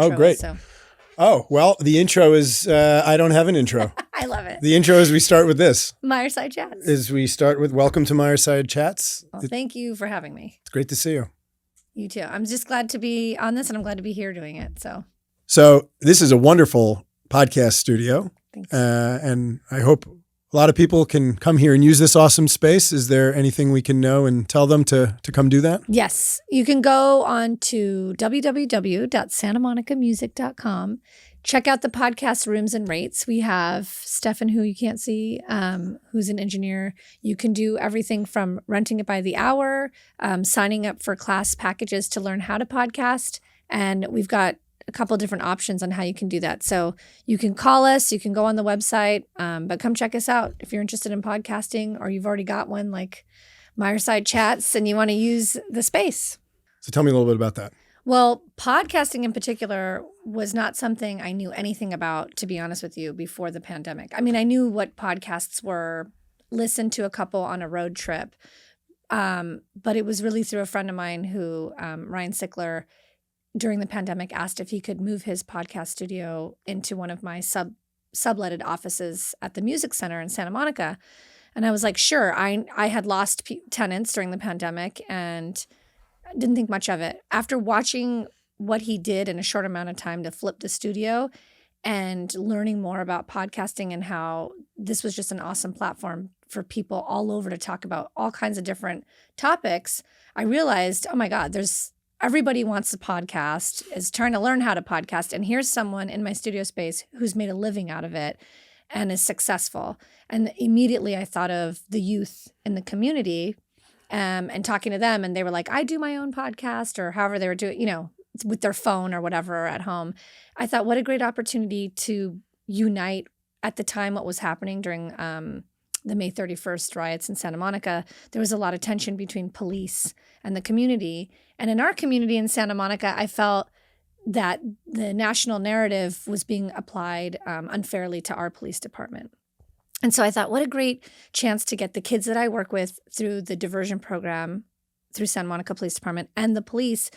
intro great. is. So. Oh, well, the intro is, I don't have an intro. I love it. The intro is we start with this. Meyerside Chats. We start with welcome to Meyerside Chats. Well, thank you for having me. It's great to see you. You too. I'm just glad to be on this, and I'm glad to be here doing it. So this is a wonderful podcast studio. Thanks. And I hope a lot of people can come here and use this awesome space. Is there anything we can know and tell them to come do that? Yes. You can go on to www.santamonicamusic.com. Check out the podcast rooms and rates. We have Stefan, who you can't see, who's an engineer. You can do everything from renting it by the hour, signing up for class packages to learn how to podcast. And we've got a couple different options on how you can do that. So you can call us, you can go on the website, but come check us out if you're interested in podcasting or you've already got one like Meyerside Chats and you want to use the space. So tell me a little bit about that. Well, podcasting in particular was not something I knew anything about, to be honest with you, before the pandemic. I mean, I knew what podcasts were, listened to a couple on a road trip, but it was really through a friend of mine who, Ryan Sickler, during the pandemic asked if he could move his podcast studio into one of my subletted offices at the Music Center in Santa Monica. And I was like, sure. I had lost tenants during the pandemic and didn't think much of it. After watching what he did in a short amount of time to flip the studio and learning more about podcasting and how this was just an awesome platform for people all over to talk about all kinds of different topics, I realized, oh my God, everybody wants to podcast, is trying to learn how to podcast. And here's someone in my studio space who's made a living out of it and is successful. And immediately I thought of the youth in the community and talking to them. And they were like, I do my own podcast, or however they were doing, with their phone or whatever at home. I thought, what a great opportunity to unite at the time what was happening during the May 31st riots in Santa Monica. There was a lot of tension between police and the community. And in our community in Santa Monica, I felt that the national narrative was being applied unfairly to our police department. And so I thought, what a great chance to get the kids that I work with through the diversion program, through Santa Monica Police Department and the police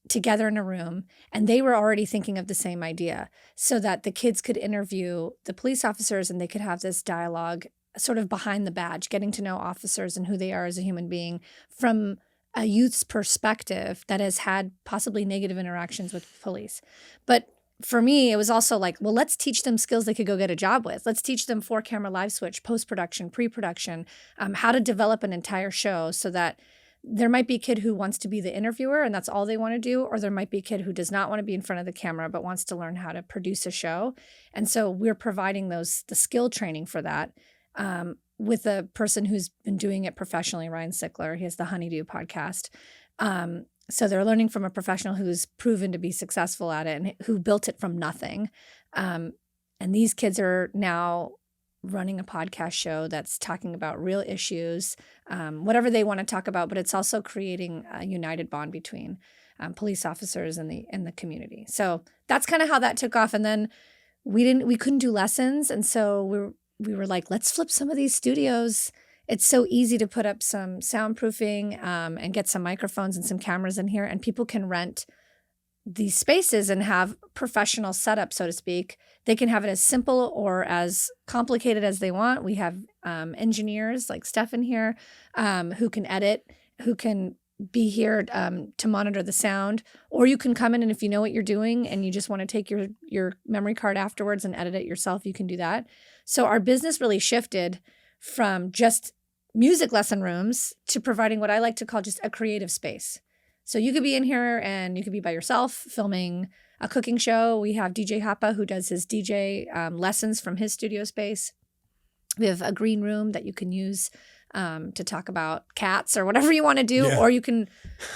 together in a room. And they were already thinking of the same idea so that the kids could interview the police officers and they could have this dialogue sort of behind the badge, getting to know officers and who they are as a human being from a youth's perspective that has had possibly negative interactions with police. But for me, it was also like, well, let's teach them skills they could go get a job with. Let's teach them 4-camera live switch, post-production, pre-production, how to develop an entire show so that there might be a kid who wants to be the interviewer and that's all they want to do, or there might be a kid who does not want to be in front of the camera but wants to learn how to produce a show. And so we're providing the skill training for that with a person who's been doing it professionally, Ryan Sickler. He has the Honeydew podcast. So they're learning from a professional who's proven to be successful at it and who built it from nothing. And these kids are now running a podcast show that's talking about real issues, whatever they want to talk about, but it's also creating a united bond between police officers and the community. So that's kind of how that took off. And then we couldn't do lessons. And so we were like, let's flip some of these studios. It's so easy to put up some soundproofing and get some microphones and some cameras in here, and people can rent these spaces and have professional setup, so to speak. They can have it as simple or as complicated as they want. We have engineers like Stefan here who can edit, who can be here to monitor the sound, or you can come in and if you know what you're doing and you just want to take your memory card afterwards and edit it yourself, you can do that. So our business really shifted from just music lesson rooms to providing what I like to call just a creative space. So you could be in here and you could be by yourself filming a cooking show. We have DJ Happa who does his DJ lessons from his studio space. We have a green room that you can use to talk about cats or whatever you want to do. Yeah. Or you can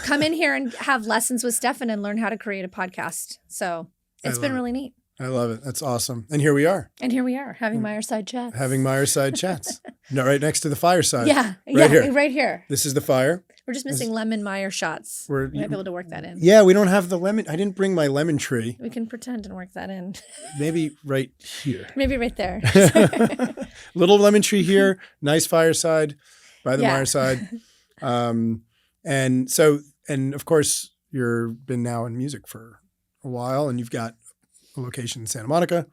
come in here and have lessons with Stefan and learn how to create a podcast. So it's been really neat. I love it. That's awesome. And here we are. Having Meyerside Chats. Having Meyerside Chats. No, right next to the fireside. Yeah. Right here. This is the fire. We're just missing lemon Meyer shots. We might be able to work that in. Yeah, we don't have the lemon. I didn't bring my lemon tree. We can pretend and work that in. Maybe right here. Maybe right there. Little lemon tree here. Nice fireside by the Meyerside. And of course, you've been now in music for a while, and you've got a location in Santa Monica,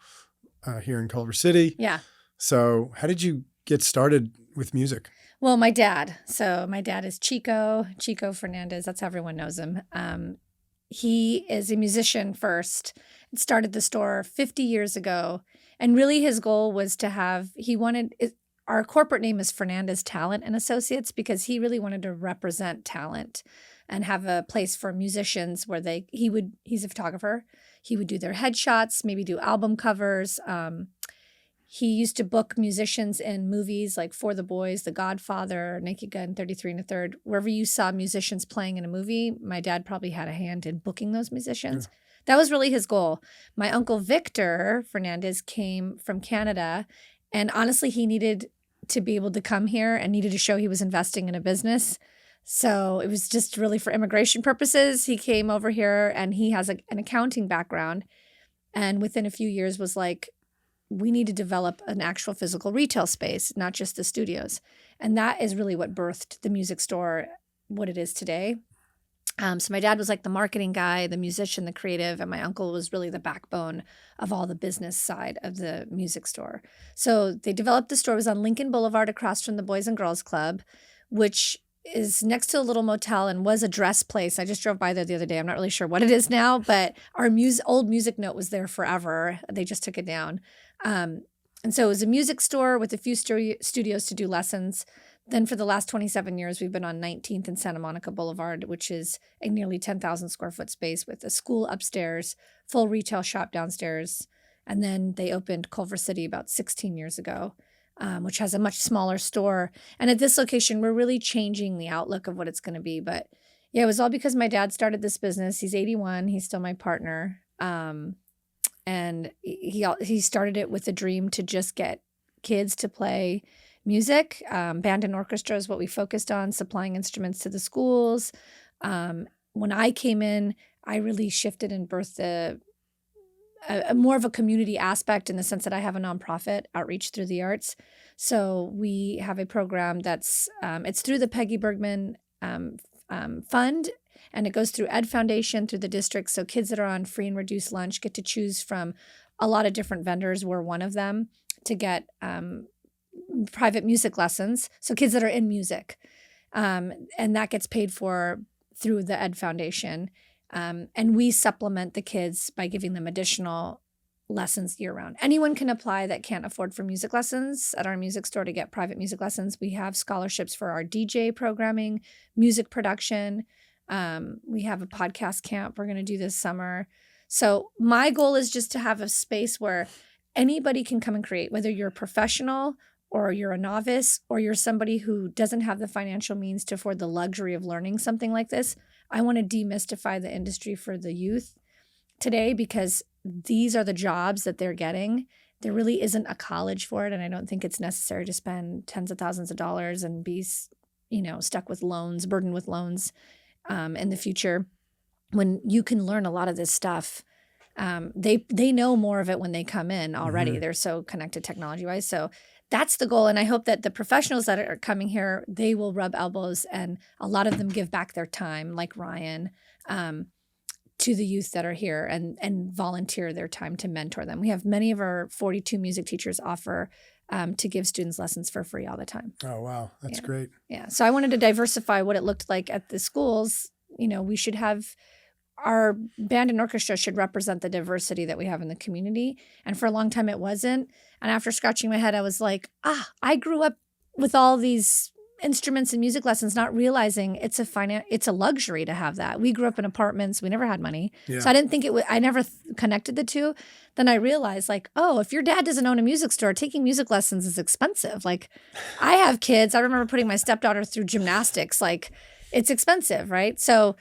here in Culver City. Yeah. So how did you get started with music? Well, my dad. So my dad is Chico Fernandez. That's how everyone knows him. He is a musician first. It started the store 50 years ago. And really his goal was to have, our corporate name is Fernandez Talent and Associates, because he really wanted to represent talent and have a place for musicians where he's a photographer. He would do their headshots, maybe do album covers. He used to book musicians in movies like For the Boys, The Godfather, Naked Gun, 33 and a Third. Wherever you saw musicians playing in a movie, my dad probably had a hand in booking those musicians. Yeah. That was really his goal. My uncle Victor Fernandez came from Canada, and honestly, he needed to be able to come here and needed to show he was investing in a business. So it was just really for immigration purposes. He came over here, and he has an accounting background, and within a few years was like, we need to develop an actual physical retail space, not just the studios. And that is really what birthed the music store, what it is today. So my dad was like the marketing guy, the musician, the creative, and my uncle was really the backbone of all the business side of the music store. So they developed the store. It was on Lincoln Boulevard across from the Boys and Girls Club, which is next to a little motel and was a dress place. I just drove by there the other day. I'm not really sure what it is now, but our old music note was there forever. They just took it down. And so it was a music store with a few studios to do lessons. Then for the last 27 years, we've been on 19th and Santa Monica Boulevard, which is a nearly 10,000 square foot space with a school upstairs, full retail shop downstairs. And then they opened Culver City about 16 years ago, which has a much smaller store. And at this location, we're really changing the outlook of what it's going to be. But yeah, it was all because my dad started this business. He's 81. He's still my partner. And he started it with a dream to just get kids to play music. Band and orchestra is what we focused on, supplying instruments to the schools. When I came in, I really shifted and birthed a more of a community aspect, in the sense that I have a nonprofit, Outreach Through the Arts. So we have a program that's it's through the Peggy Bergman Fund. And it goes through Ed Foundation, through the district. So kids that are on free and reduced lunch get to choose from a lot of different vendors. We're one of them, to get private music lessons. So kids that are in music. And that gets paid for through the Ed Foundation. And we supplement the kids by giving them additional lessons year round. Anyone can apply that can't afford for music lessons at our music store to get private music lessons. We have scholarships for our DJ programming, music production. We have a podcast camp we're going to do this summer. So my goal is just to have a space where anybody can come and create, whether you're a professional or you're a novice or you're somebody who doesn't have the financial means to afford the luxury of learning something like this. I want to demystify the industry for the youth today, because these are the jobs that they're getting. There really isn't a college for it, and I don't think it's necessary to spend tens of thousands of dollars and be, stuck with loans, burdened with loans in the future, when you can learn a lot of this stuff. They know more of it when they come in already. Mm-hmm. They're so connected technology-wise. So that's the goal. And I hope that the professionals that are coming here, they will rub elbows, and a lot of them give back their time, like Ryan, to the youth that are here, and volunteer their time to mentor them. We have many of our 42 music teachers offer to give students lessons for free all the time. Oh, wow. That's great. Yeah. So I wanted to diversify what it looked like at the schools. We should have, our band and orchestra should represent the diversity that we have in the community. And for a long time it wasn't. And after scratching my head, I was like, I grew up with all these instruments and music lessons, not realizing it's a luxury to have that. We grew up in apartments. We never had money. Yeah. So I didn't think I never connected the two. Then I realized, like, if your dad doesn't own a music store, taking music lessons is expensive. Like, I have kids. I remember putting my stepdaughter through gymnastics. Like, it's expensive, right? So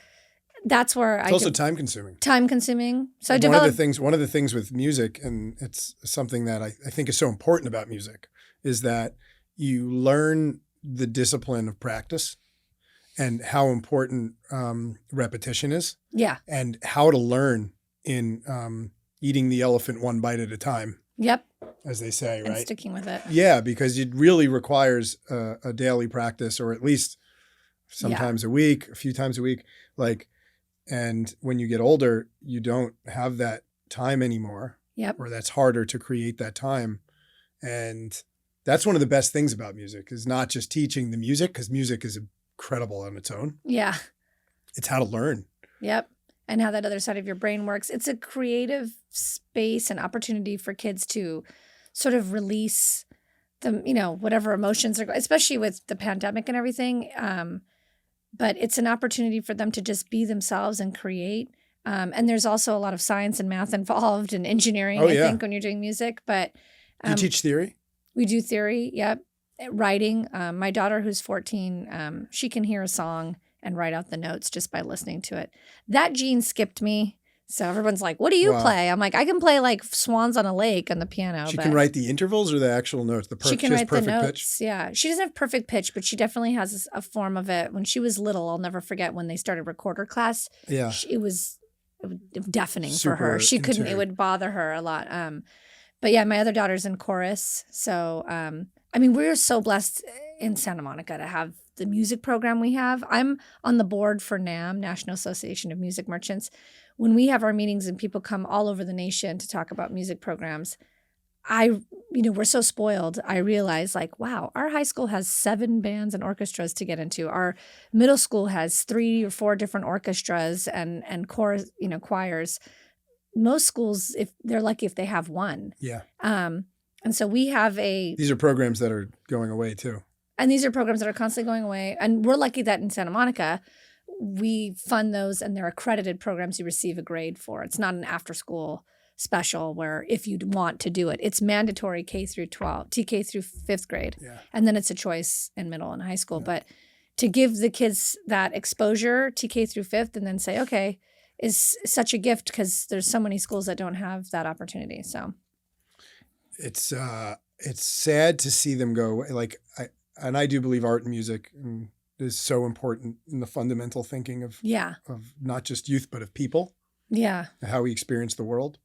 that's where it's also time consuming. So I developed one of the things with music, and it's something that I think is so important about music, is that you learn the discipline of practice and how important repetition is. Yeah. And how to learn in eating the elephant one bite at a time. Yep. As they say, right? And sticking with it. Yeah, because it really requires a daily practice, or at least sometimes a week, a few times a week. Like, And when you get older, you don't have that time anymore. Yep. Or that's harder to create that time. And that's one of the best things about music is not just teaching the music, because music is incredible on its own. Yeah. It's how to learn. Yep. And how that other side of your brain works. It's a creative space and opportunity for kids to sort of release the, whatever emotions are, especially with the pandemic and everything. But it's an opportunity for them to just be themselves and create. And there's also a lot of science and math involved and engineering, I think, when you're doing music. But do you teach theory? We do theory. Yep. Writing. My daughter, who's 14, she can hear a song and write out the notes just by listening to it. That gene skipped me. So everyone's like, what do you play? I'm like, I can play like Swans on a Lake on the piano. She can write the intervals or the actual notes? She can write the notes, pitch? Yeah. She doesn't have perfect pitch, but she definitely has a form of it. When she was little, I'll never forget when they started recorder class. Yeah. It was deafening for her. She couldn't, it would bother her a lot. But yeah, my other daughter's in chorus. So, we're so blessed in Santa Monica to have the music program we have. I'm on the board for NAM, National Association of Music Merchants. When we have our meetings and people come all over the nation to talk about music programs, we're so spoiled. I realize like, wow, our high school has 7 bands and orchestras to get into. Our middle school has 3 or 4 different orchestras and choirs. Most schools, if they're lucky, if they have one. Yeah. And so we have these are programs that are going away too. And these are programs that are constantly going away. And we're lucky that in Santa Monica, we fund those and they're accredited programs you receive a grade for. It's not an after school special where if you want to do it, it's mandatory K through 12, TK through 5th grade. Yeah. And then it's a choice in middle and high school. Yeah. But to give the kids that exposure, TK through 5th, and then say, okay, is such a gift because there's so many schools that don't have that opportunity. So it's sad to see them go away. Like I do believe art and music is so important in the fundamental thinking of not just youth, but of people. Yeah. And how we experience the world.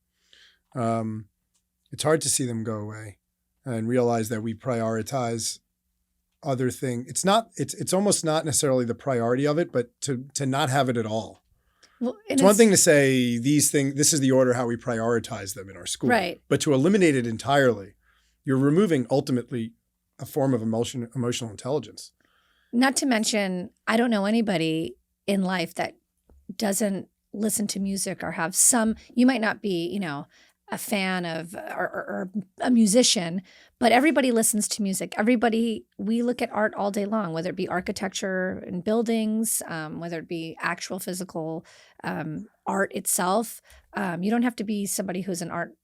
It's hard to see them go away and realize that we prioritize other things. It's almost not necessarily the priority of it, but to not have it at all. Well, it's one thing to say these things, this is the order how we prioritize them in our school. Right. But to eliminate it entirely, you're removing ultimately a form of emotional intelligence. Not to mention, I don't know anybody in life that doesn't listen to music or have some, you might not be, a fan of or a musician, but everybody listens to music. We look at art all day long, whether it be architecture and buildings, whether it be actual physical art itself. You don't have to be somebody who's an art,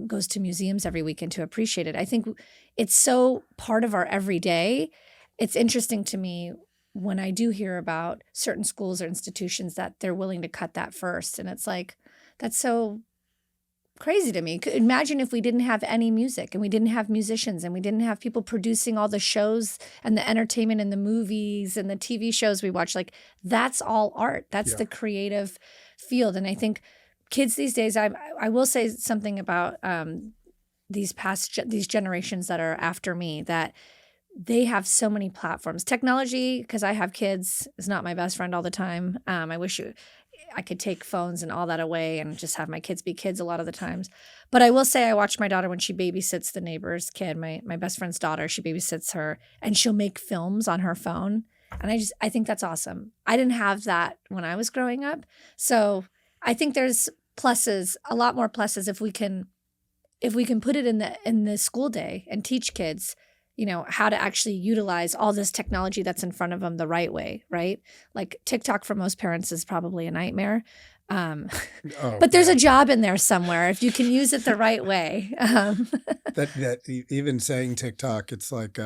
goes to museums every weekend to appreciate it. I think it's so part of our everyday. It's interesting to me when I do hear about certain schools or institutions that they're willing to cut that first. And it's like, that's so crazy to me. Imagine if we didn't have any music and we didn't have musicians and we didn't have people producing all the shows and the entertainment and the movies and the TV shows we watch. Like that's all art. That's the creative field. And I think kids these days, I will say something about these generations that are after me, that they have so many platforms. Technology, because I have kids, is not my best friend all the time. I wish I could take phones and all that away and just have my kids be kids a lot of the times. But I will say I watch my daughter when she babysits the neighbor's kid, my best friend's daughter. She babysits her and she'll make films on her phone. And I think that's awesome. I didn't have that when I was growing up. So I think there's pluses, a lot more pluses if we can put it in the school day and teach kids how to actually utilize all this technology that's in front of them the right way, right? Like TikTok for most parents is probably a nightmare. But there's a job in there somewhere if you can use it the right way. That even saying TikTok, it's like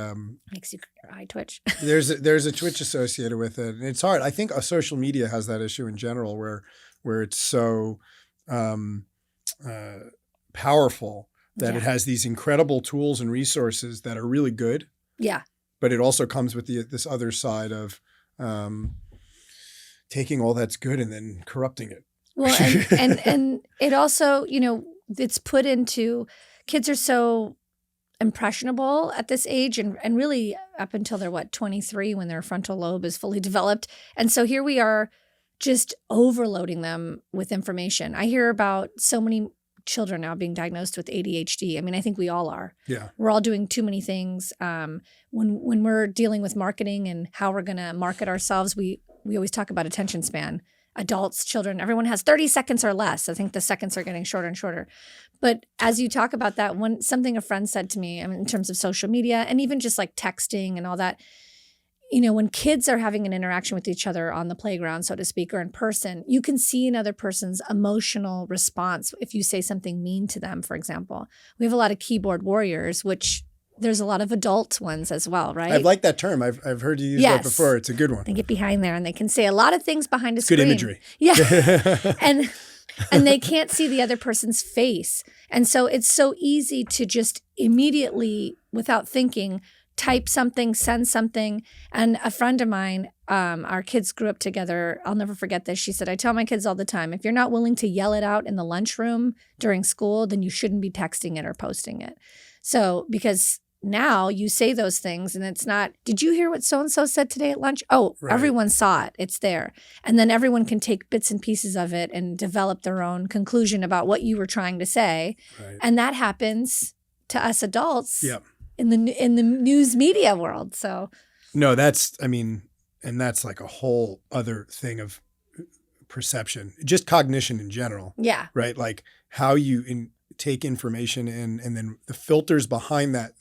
makes your eye twitch. there's a twitch associated with it, and it's hard. I think social media has that issue in general, where it's so powerful. That it has these incredible tools and resources that are really good. Yeah. But it also comes with this other side of taking all that's good and then corrupting it. Well, and it also, it's put into, kids are so impressionable at this age and really up until they're 23 when their frontal lobe is fully developed. And so here we are just overloading them with information. I hear about so many children now being diagnosed with ADHD. I mean, I think we all are. Yeah. We're all doing too many things. When we're dealing with marketing and how we're going to market ourselves, we always talk about attention span. Adults, children, everyone has 30 seconds or less. I think the seconds are getting shorter and shorter. But as you talk about that, something a friend said to me, I mean, in terms of social media and even just like texting and all that, you know, when kids are having an interaction with each other on the playground, so to speak, or in person, you can see another person's emotional response if you say something mean to them, for example. We have a lot of keyboard warriors, which there's a lot of adult ones as well, right? I've liked that term. I've heard you use that before. It's a good one. They get behind there and they can say a lot of things behind a screen. Good imagery. Yeah. and they can't see the other person's face. And so it's so easy to just immediately, without thinking, type something, send something. And a friend of mine, our kids grew up together. I'll never forget this. She said, I tell my kids all the time, if you're not willing to yell it out in the lunchroom during school, then you shouldn't be texting it or posting it. So because now you say those things and it's not, did you hear what so-and-so said today at lunch? Oh, right. Everyone saw it. It's there. And then everyone can take bits and pieces of it and develop their own conclusion about what you were trying to say. Right. And that happens to us adults in the news media world. So no, that's like a whole other thing of perception, just cognition in general. Yeah. Right. Like how you take information in and then the filters behind that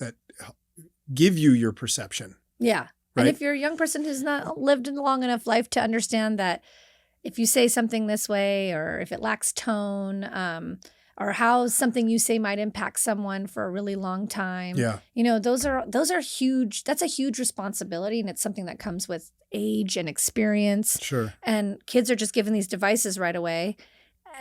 give you your perception. Yeah. Right? And if you're a young person who's not lived a long enough life to understand that if you say something this way or if it lacks tone, or how something you say might impact someone for a really long time. Yeah. You know, those are huge. That's a huge responsibility. And it's something that comes with age and experience. Sure. And kids are just given these devices right away.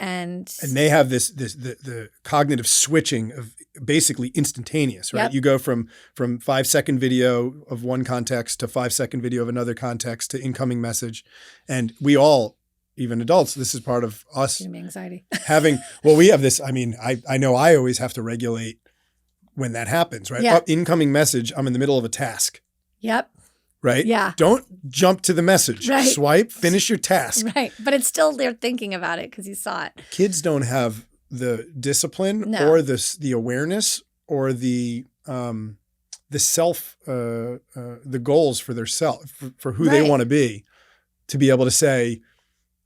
And they have the cognitive switching of basically instantaneous, right? Yep. You go from 5-second video of one context to 5-second video of another context to incoming message. And we all, even adults, this is part of us anxiety. We have this, I mean, I know I always have to regulate when that happens, right? Yeah. Incoming message, I'm in the middle of a task. Yep. Right? Yeah. Don't jump to the message. Right. Swipe, finish your task. Right. But it's still they're thinking about it because you saw it. Kids don't have the discipline or the awareness or the self, the goals for their self, for who they want to be able to say,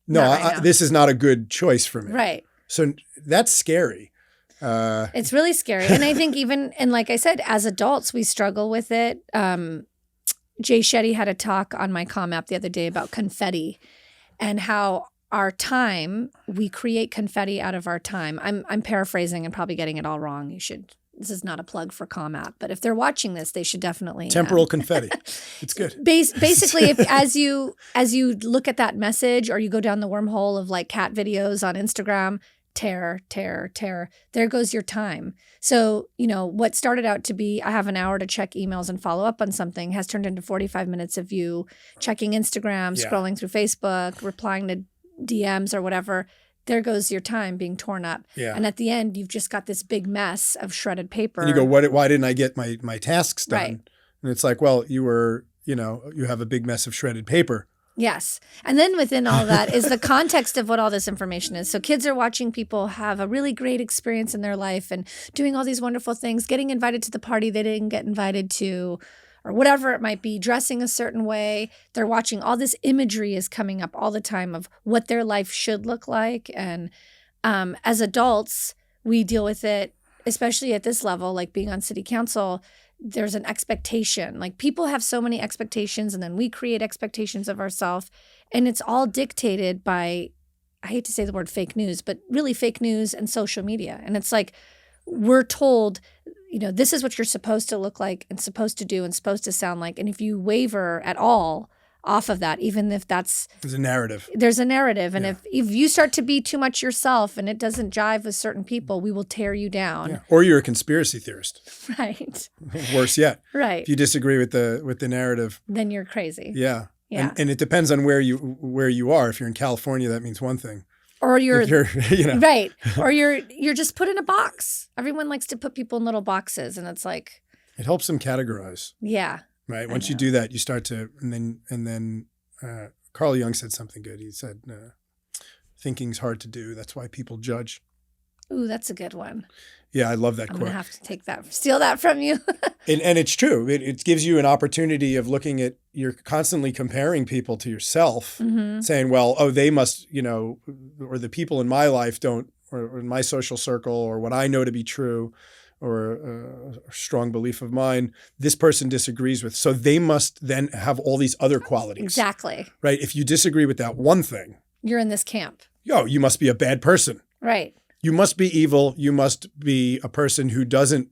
no, this is not a good choice for me. Right. So that's scary. It's really scary. And I think and like I said, as adults, we struggle with it. Jay Shetty had a talk on my comm app the other day about confetti and how our time, we create confetti out of our time. I'm paraphrasing and probably getting it all wrong. This is not a plug for comm app, but if they're watching this, they should definitely. Temporal confetti. It's good. Basically, as you look at that message or you go down the wormhole of like cat videos on Instagram, terror, there goes your time. So, you know, what started out to be, I have an hour to check emails and follow up on something has turned into 45 minutes of you checking Instagram, scrolling through Facebook, replying to DMs or whatever. There goes your time being torn up. Yeah. And at the end, you've just got this big mess of shredded paper. And you go, why didn't I get my tasks done? Right. And it's like, well, you have a big mess of shredded paper. Yes. And then within all that is the context of what all this information is. So kids are watching people have a really great experience in their life and doing all these wonderful things, getting invited to the party they didn't get invited to, or whatever it might be, dressing a certain way. They're watching all this imagery is coming up all the time of what their life should look like. And as adults, we deal with it, especially at this level, like being on city council. There's an expectation. Like people have so many expectations and then we create expectations of ourselves. And it's all dictated by, I hate to say the word fake news, but really fake news and social media. And it's like we're told, you know, this is what you're supposed to look like and supposed to do and supposed to sound like. And if you waver at all off of that, even if there's a narrative. And if you start to be too much yourself and it doesn't jive with certain people, we will tear you down. Yeah. Or you're a conspiracy theorist. Right. Worse yet. Right. If you disagree with the narrative, then you're crazy. Yeah. Yeah. And it depends on where you are. If you're in California, that means one thing. Or you're right. Or you're just put in a box. Everyone likes to put people in little boxes, and it's like it helps them categorize. Yeah. Right. Once you do that, you start to and then Carl Jung said something good. He said, thinking's hard to do. That's why people judge. Ooh, that's a good one. Yeah, I love that I'm quote. going to have to steal that from you. And it's true. It gives you an opportunity of looking at, you're constantly comparing people to yourself, saying, well, oh, they must, or the people in my life don't, or in my social circle, or what I know to be true, or a strong belief of mine, this person disagrees with. So they must then have all these other qualities. Exactly. Right? If you disagree with that one thing, you're in this camp. You must be a bad person. Right. You must be evil. You must be a person who doesn't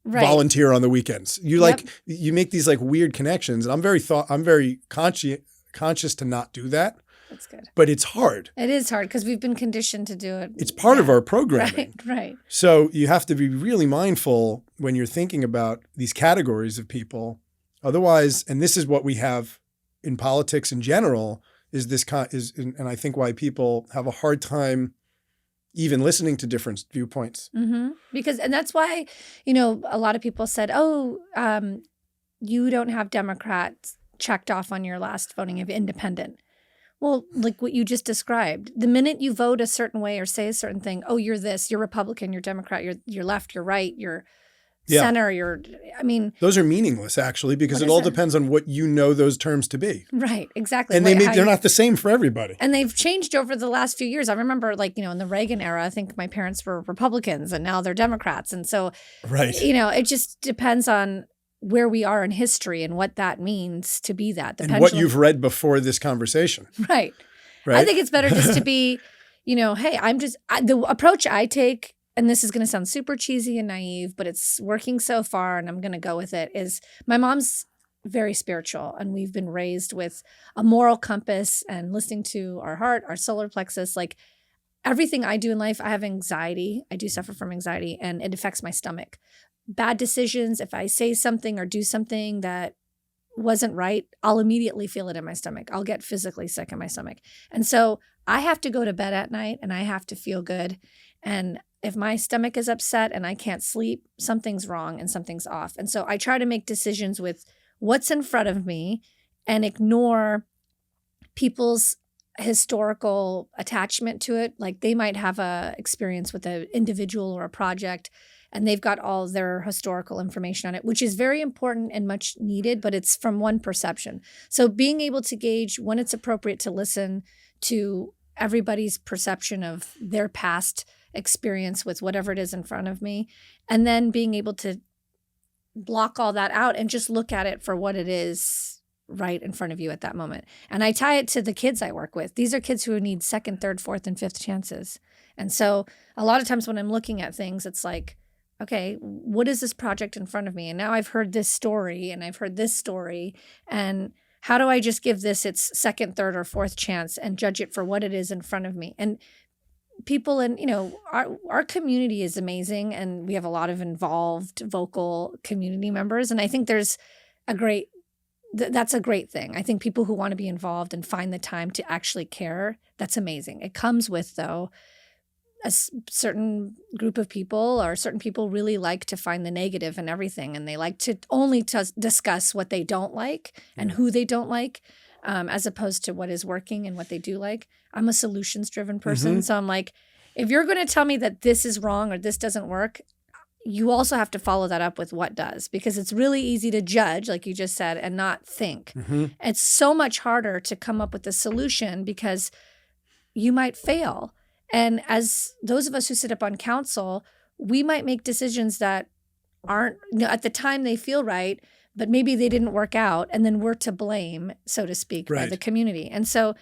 volunteer on the weekends. You make these like weird connections, and I'm very conscious to not do that. That's good. But it's hard. It is hard because we've been conditioned to do it. It's part of our programming. Right. So you have to be really mindful when you're thinking about these categories of people. Otherwise, and this is what we have in politics in general, and I think why people have a hard time even listening to different viewpoints. Mm-hmm. And that's why, a lot of people said, you don't have Democrats checked off on your last voting of independent. Well, like what you just described, the minute you vote a certain way or say a certain thing, oh, you're this, you're Republican, you're Democrat, you're left, you're right, you're center, those are meaningless actually, because it all depends on what you know those terms to be. Right, exactly. And they're not the same for everybody. And they've changed over the last few years. I remember in the Reagan era, I think my parents were Republicans and now they're Democrats. And so, it just depends on where we are in history and what that means to be that. And what you've read before this conversation. Right. I think it's better just to be, hey, the approach I take, and this is going to sound super cheesy and naive, but it's working so far and I'm going to go with it, is my mom's very spiritual and we've been raised with a moral compass and listening to our heart, our solar plexus. Like everything I do in life, I have anxiety. I do suffer from anxiety and it affects my stomach. Bad decisions, if I say something or do something that wasn't right, I'll immediately feel it in my stomach. I'll get physically sick in my stomach. And so I have to go to bed at night and I have to feel good. And if my stomach is upset and I can't sleep, something's wrong and something's off. And so I try to make decisions with what's in front of me and ignore people's historical attachment to it. Like they might have a experience with an individual or a project and they've got all their historical information on it, which is very important and much needed, but it's from one perception. So being able to gauge when it's appropriate to listen to everybody's perception of their past experience with whatever it is in front of me, and then being able to block all that out and just look at it for what it is right in front of you at that moment. And I tie it to the kids I work with. These are kids who need second, third, fourth, and fifth chances. And so a lot of times when I'm looking at things, it's like, okay, what is this project in front of me? And now I've heard this story and I've heard this story. And how do I just give this its second, third, or fourth chance and judge it for what it is in front of me? And people in, our community is amazing and we have a lot of involved vocal community members. And I think that's a great thing. I think people who want to be involved and find the time to actually care, that's amazing. It comes with, though, a certain group of people, or certain people really like to find the negative in everything. And they like to only discuss what they don't like and who they don't like, as opposed to what is working and what they do like. I'm a solutions-driven person. So I'm like, if you're going to tell me that this is wrong or this doesn't work, you also have to follow that up with what does, because it's really easy to judge, like you just said, and not think. It's so much harder to come up with a solution because you might fail. And as those of us who sit up on council, we might make decisions that aren't, at the time they feel right, but maybe they didn't work out, and then we're to blame, so to speak, by the community. And so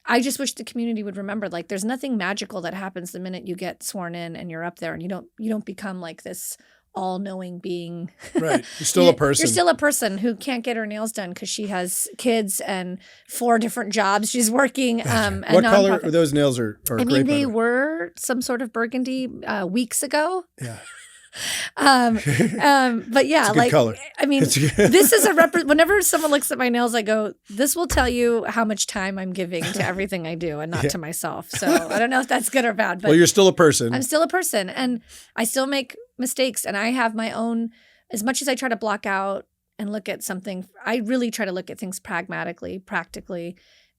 I just wish the community would remember, like, there's nothing magical that happens the minute you get sworn in and you're up there, and you don't become like this all-knowing being. Right. You're still a person. You're still a person who can't get her nails done because she has kids and 4 different jobs she's working. What color are those nails? Are I mean, they were some sort of burgundy weeks ago. Yeah. But yeah, like, color. I mean, this is whenever someone looks at my nails, I go, this will tell you how much time I'm giving to everything I do and not to myself. So I don't know if that's good or bad, but well, you're still a person. I'm still a person and I still make mistakes, and I have my own, as much as I try to block out and look at something, I really try to look at things pragmatically, practically,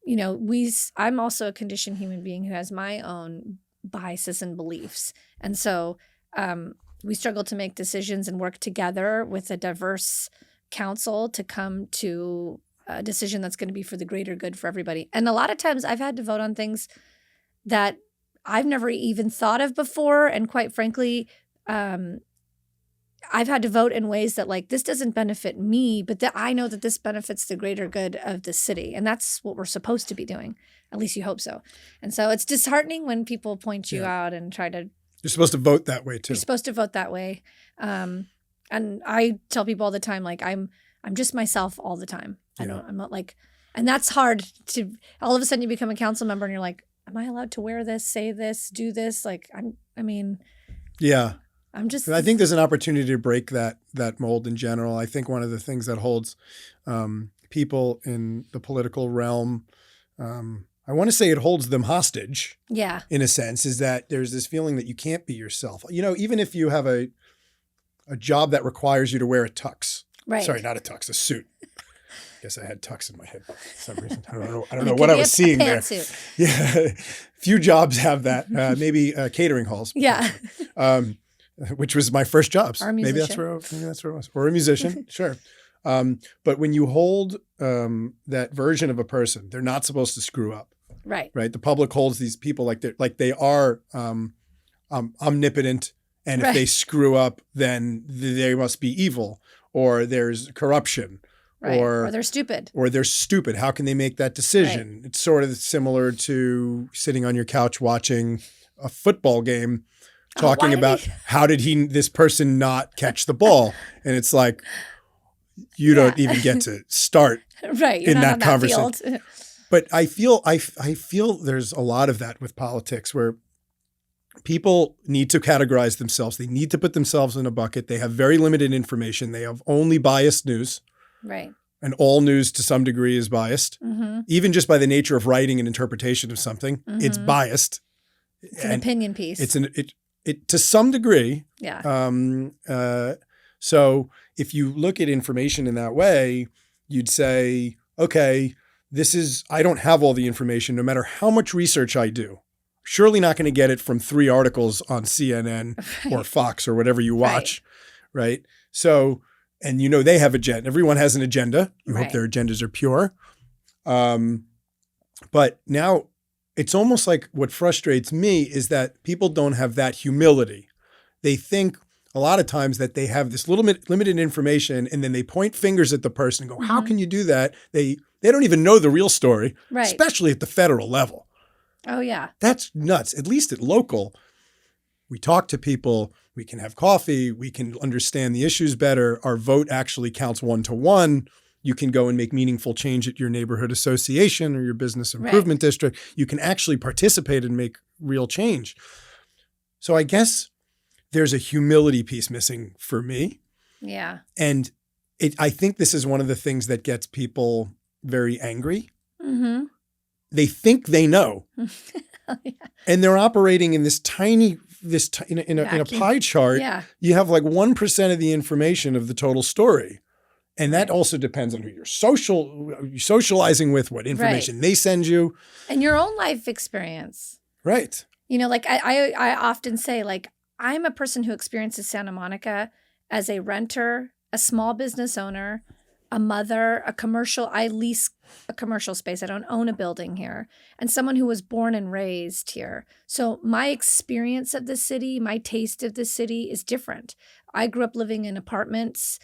I'm also a conditioned human being who has my own biases and beliefs. And so we struggle to make decisions and work together with a diverse council to come to a decision that's going to be for the greater good for everybody. And a lot of times I've had to vote on things that I've never even thought of before. And quite frankly, I've had to vote in ways that like, this doesn't benefit me, but that I know that this benefits the greater good of the city. And that's what we're supposed to be doing. At least you hope so. And so it's disheartening when people point you out and try to. You're supposed to vote that way too. You're supposed to vote that way. And I tell people all the time, like I'm just myself all the time. I'm not like, and that's hard to, all of a sudden you become a council member and you're like, am I allowed to wear this, say this, do this? Like, yeah. I think there's an opportunity to break that mold in general. I think one of the things that holds people in the political realm, I want to say it holds them hostage. Yeah. In a sense, is that there's this feeling that you can't be yourself. Even if you have a job that requires you to wear a tux. Right. Sorry, not a tux, a suit. I guess I had tux in my head for some reason. I don't know what I was seeing there. Pantsuit. Yeah. Few jobs have that. Maybe catering halls. Yeah. Which was my first jobs. Or a musician. Maybe that's where it was. Or a musician, sure. But when you hold that version of a person, they're not supposed to screw up. Right. Right. The public holds these people like they are omnipotent, and if they screw up, then they must be evil, or there's corruption. Right. Or they're stupid. How can they make that decision? Right. It's sort of similar to sitting on your couch watching a football game, talking about how did this person not catch the ball? And it's like, you don't even get to start in that conversation. But I feel there's a lot of that with politics where people need to categorize themselves. They need to put themselves in a bucket. They have very limited information. They have only biased news. Right. And all news to some degree is biased. Mm-hmm. Even just by the nature of writing an interpretation of something, it's biased. It's an opinion piece. It to some degree. Yeah. So if you look at information in that way, you'd say, okay, I don't have all the information, no matter how much research I do. Surely not going to get it from 3 articles on CNN or Fox or whatever you watch, right? So, and they have agenda. Everyone has an agenda. You hope their agendas are pure. But now it's almost like what frustrates me is that people don't have that humility. They think a lot of times that they have this little limited information, and then they point fingers at the person and go, how can you do that? They don't even know the real story, especially at the federal level. Oh, yeah. That's nuts. At least at local, we talk to people, we can have coffee, we can understand the issues better. Our vote actually counts 1-to-1. You can go and make meaningful change at your neighborhood association or your business improvement district. You can actually participate and make real change. So I guess there's a humility piece missing for me. Yeah. And I think this is one of the things that gets people very angry. Mm-hmm. They think they know. And they're operating in in a pie chart. Yeah. You have like 1% of the information of the total story. And that also depends on who you're socializing with, what information they send you. And your own life experience. Right. Like I often say, like, I'm a person who experiences Santa Monica as a renter, a small business owner, a mother, I lease a commercial space. I don't own a building here. And someone who was born and raised here. So my experience of the city, my taste of the city is different. I grew up living in apartments,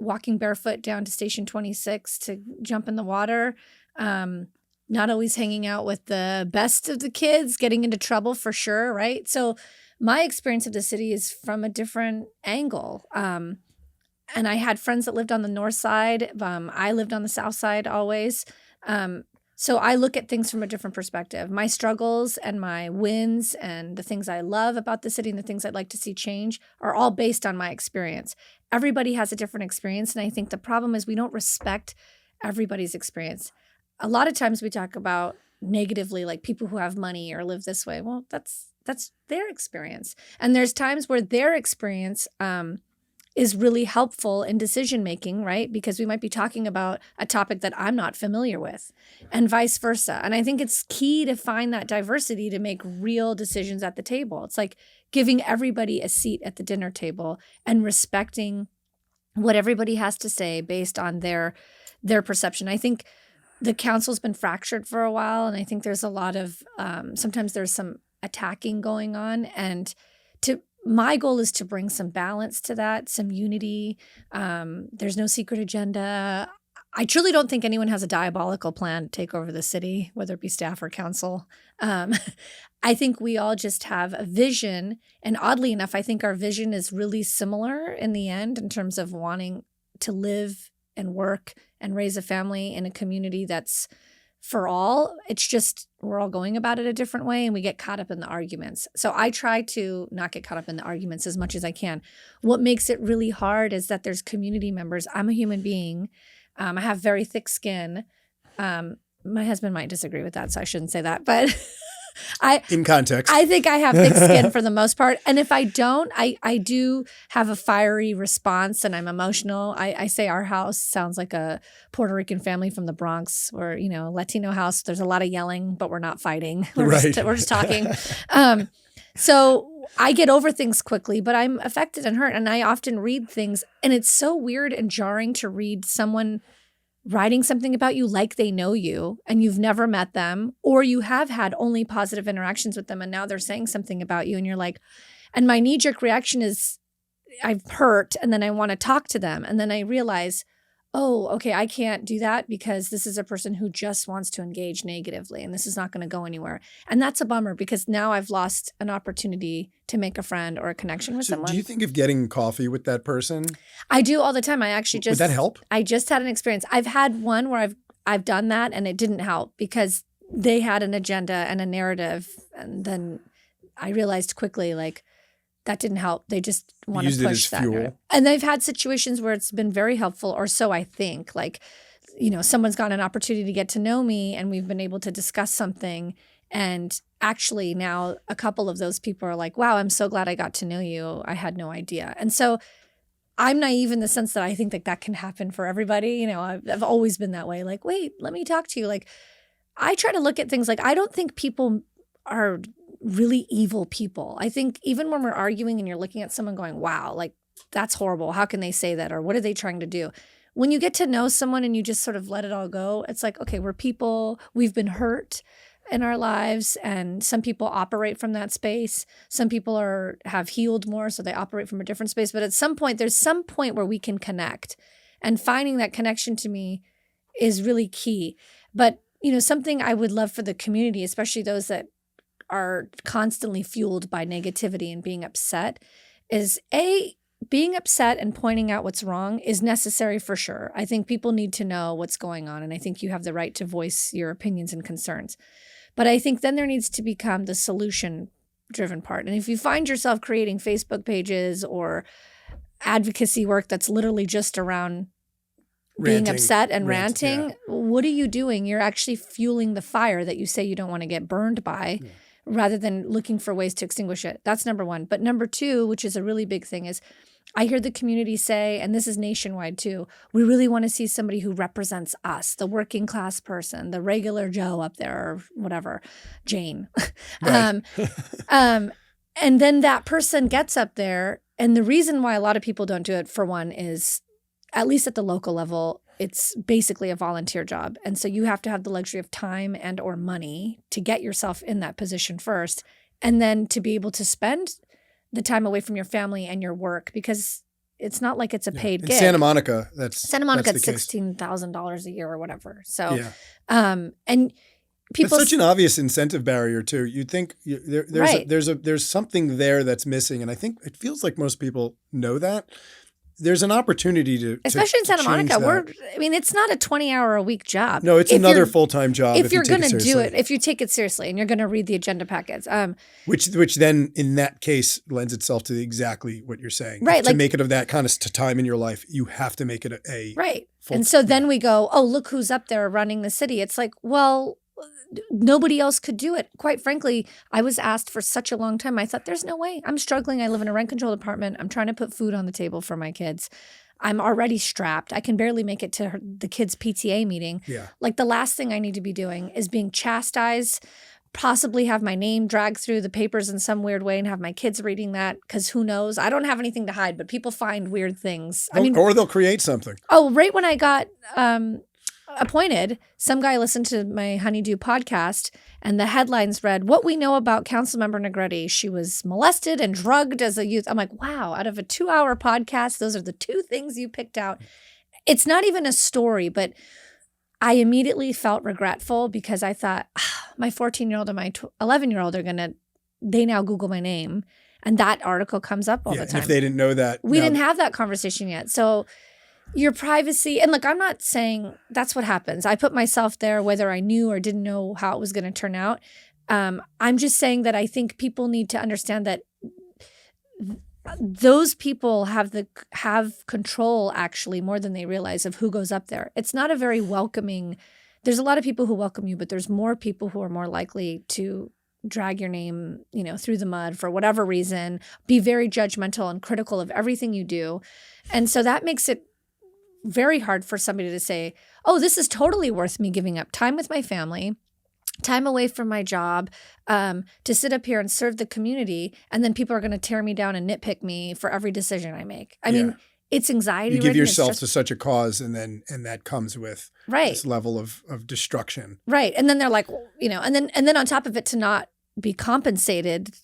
walking barefoot down to Station 26 to jump in the water, not always hanging out with the best of the kids, getting into trouble for sure, right? So my experience of the city is from a different angle. And I had friends that lived on the north side. I lived on the south side always. So I look at things from a different perspective. My struggles and my wins and the things I love about the city and the things I'd like to see change are all based on my experience. Everybody has a different experience. And I think the problem is we don't respect everybody's experience. A lot of times we talk about negatively, like people who have money or live this way. Well, that's their experience. And there's times where their experience is really helpful in decision making, right? Because we might be talking about a topic that I'm not familiar with, and vice versa. And I think it's key to find that diversity to make real decisions at the table. It's like giving everybody a seat at the dinner table and respecting what everybody has to say based on their perception. I think the council's been fractured for a while, and I think there's a lot of sometimes there's some attacking going on, and my goal is to bring some balance to that, some unity. There's no secret agenda. I truly don't think anyone has a diabolical plan to take over the city, whether it be staff or council. I think we all just have a vision. And oddly enough, I think our vision is really similar in the end in terms of wanting to live and work and raise a family in a community that's for all. It's just we're all going about it a different way, and we get caught up in the arguments. So I try to not get caught up in the arguments as much as I can. What makes it really hard is that there's community members. I'm a human being. I have very thick skin. My husband might disagree with that, so I shouldn't say that. But in context, I think I have thick skin for the most part. And if I don't, I do have a fiery response, and I'm emotional. I say our house sounds like a Puerto Rican family from the Bronx, or Latino house. There's a lot of yelling, but we're not fighting. We're just talking. So I get over things quickly, but I'm affected and hurt. And I often read things, and it's so weird and jarring to read someone writing something about you like they know you and you've never met them, or you have had only positive interactions with them, and now they're saying something about you, and you're like, and my knee-jerk reaction is I've hurt, and then I want to talk to them, and then I realize, oh, okay, I can't do that because this is a person who just wants to engage negatively, and this is not going to go anywhere. And that's a bummer, because now I've lost an opportunity to make a friend or a connection with someone. Do you think of getting coffee with that person? I do all the time. I actually just— Would that help? I just had an experience. I've had one where I've done that, and it didn't help because they had an agenda and a narrative, and then I realized quickly, like, that didn't help. They just want to push that narrative. And they've had situations where it's been very helpful, or so I think. Like, someone's gotten an opportunity to get to know me, and we've been able to discuss something. And actually now a couple of those people are like, wow, I'm so glad I got to know you. I had no idea. And so I'm naive in the sense that I think that can happen for everybody. I've always been that way. Like, wait, let me talk to you. Like, I try to look at things like, I don't think people are really evil people. I think even when we're arguing and you're looking at someone going, wow, like, that's horrible. How can they say that? Or what are they trying to do? When you get to know someone and you just sort of let it all go, it's like, okay, we're people. We've been hurt in our lives, and some people operate from that space. Some people have healed more, so they operate from a different space. But at some point, there's some point where we can connect, and finding that connection to me is really key. But something I would love for the community, especially those that are constantly fueled by negativity and being upset, is being upset and pointing out what's wrong is necessary for sure. I think people need to know what's going on, and I think you have the right to voice your opinions and concerns. But I think then there needs to become the solution-driven part. And if you find yourself creating Facebook pages or advocacy work that's literally just around being upset and ranting, what are you doing? You're actually fueling the fire that you say you don't want to get burned by, rather than looking for ways to extinguish it. That's number one. But number two, which is a really big thing, is I hear the community say, and this is nationwide too, we really want to see somebody who represents us, the working class person, the regular Joe up there, or whatever, Jane. Right. And then that person gets up there, and the reason why a lot of people don't do it, for one, is, at least at the local level, it's basically a volunteer job. And so you have to have the luxury of time and or money to get yourself in that position first, and then to be able to spend the time away from your family and your work, because it's not like it's a paid gig. Santa Monica, it's $16,000 a year or whatever. So, yeah. And people— it's such an obvious incentive barrier too. You'd think there's something there that's missing, and I think it feels like most people know that. There's an opportunity to, especially in Santa Monica, that. It's not a 20-hour-a-week job. No, it's another full-time job. If you're going to do it, if you take it seriously and you're going to read the agenda packets. Which then in that case lends itself to exactly what you're saying. Right. To make it of that kind of time in your life, you have to make it a right. And so then we go, oh, look who's up there running the city. It's like, well, nobody else could do it. Quite frankly, I was asked for such a long time. I thought, there's no way. I'm struggling. I live in a rent-controlled apartment. I'm trying to put food on the table for my kids. I'm already strapped. I can barely make it to the kids' PTA meeting. Yeah. Like, the last thing I need to be doing is being chastised, possibly have my name dragged through the papers in some weird way and have my kids reading that, because who knows? I don't have anything to hide, but people find weird things. I mean, or they'll create something. Oh, right when I got appointed, some guy listened to my Honeydew podcast, and the headlines read, "What we know about Councilmember Negrete. She was molested and drugged as a youth." I'm like, wow, out of a 2-hour podcast, those are the 2 things you picked out. It's not even a story, but I immediately felt regretful because I thought, my 14-year-old and my 11-year-old they now Google my name, and that article comes up all the time. And if they didn't know that. We didn't have that conversation yet. So your privacy, and look, I'm not saying that's what happens. I put myself there whether I knew or didn't know how it was going to turn out. I'm just saying that I think people need to understand that those people have control, actually, more than they realize, of who goes up there. It's not a very welcoming. There's a lot of people who welcome you, but there's more people who are more likely to drag your name, through the mud for whatever reason, be very judgmental and critical of everything you do. And so that makes it very hard for somebody to say, oh, this is totally worth me giving up time with my family, time away from my job, to sit up here and serve the community. And then people are going to tear me down and nitpick me for every decision I make. I mean, it's anxiety. You give yourself to such a cause, and that comes with this level of destruction. Right. And then they're like, and then on top of it, to not be compensated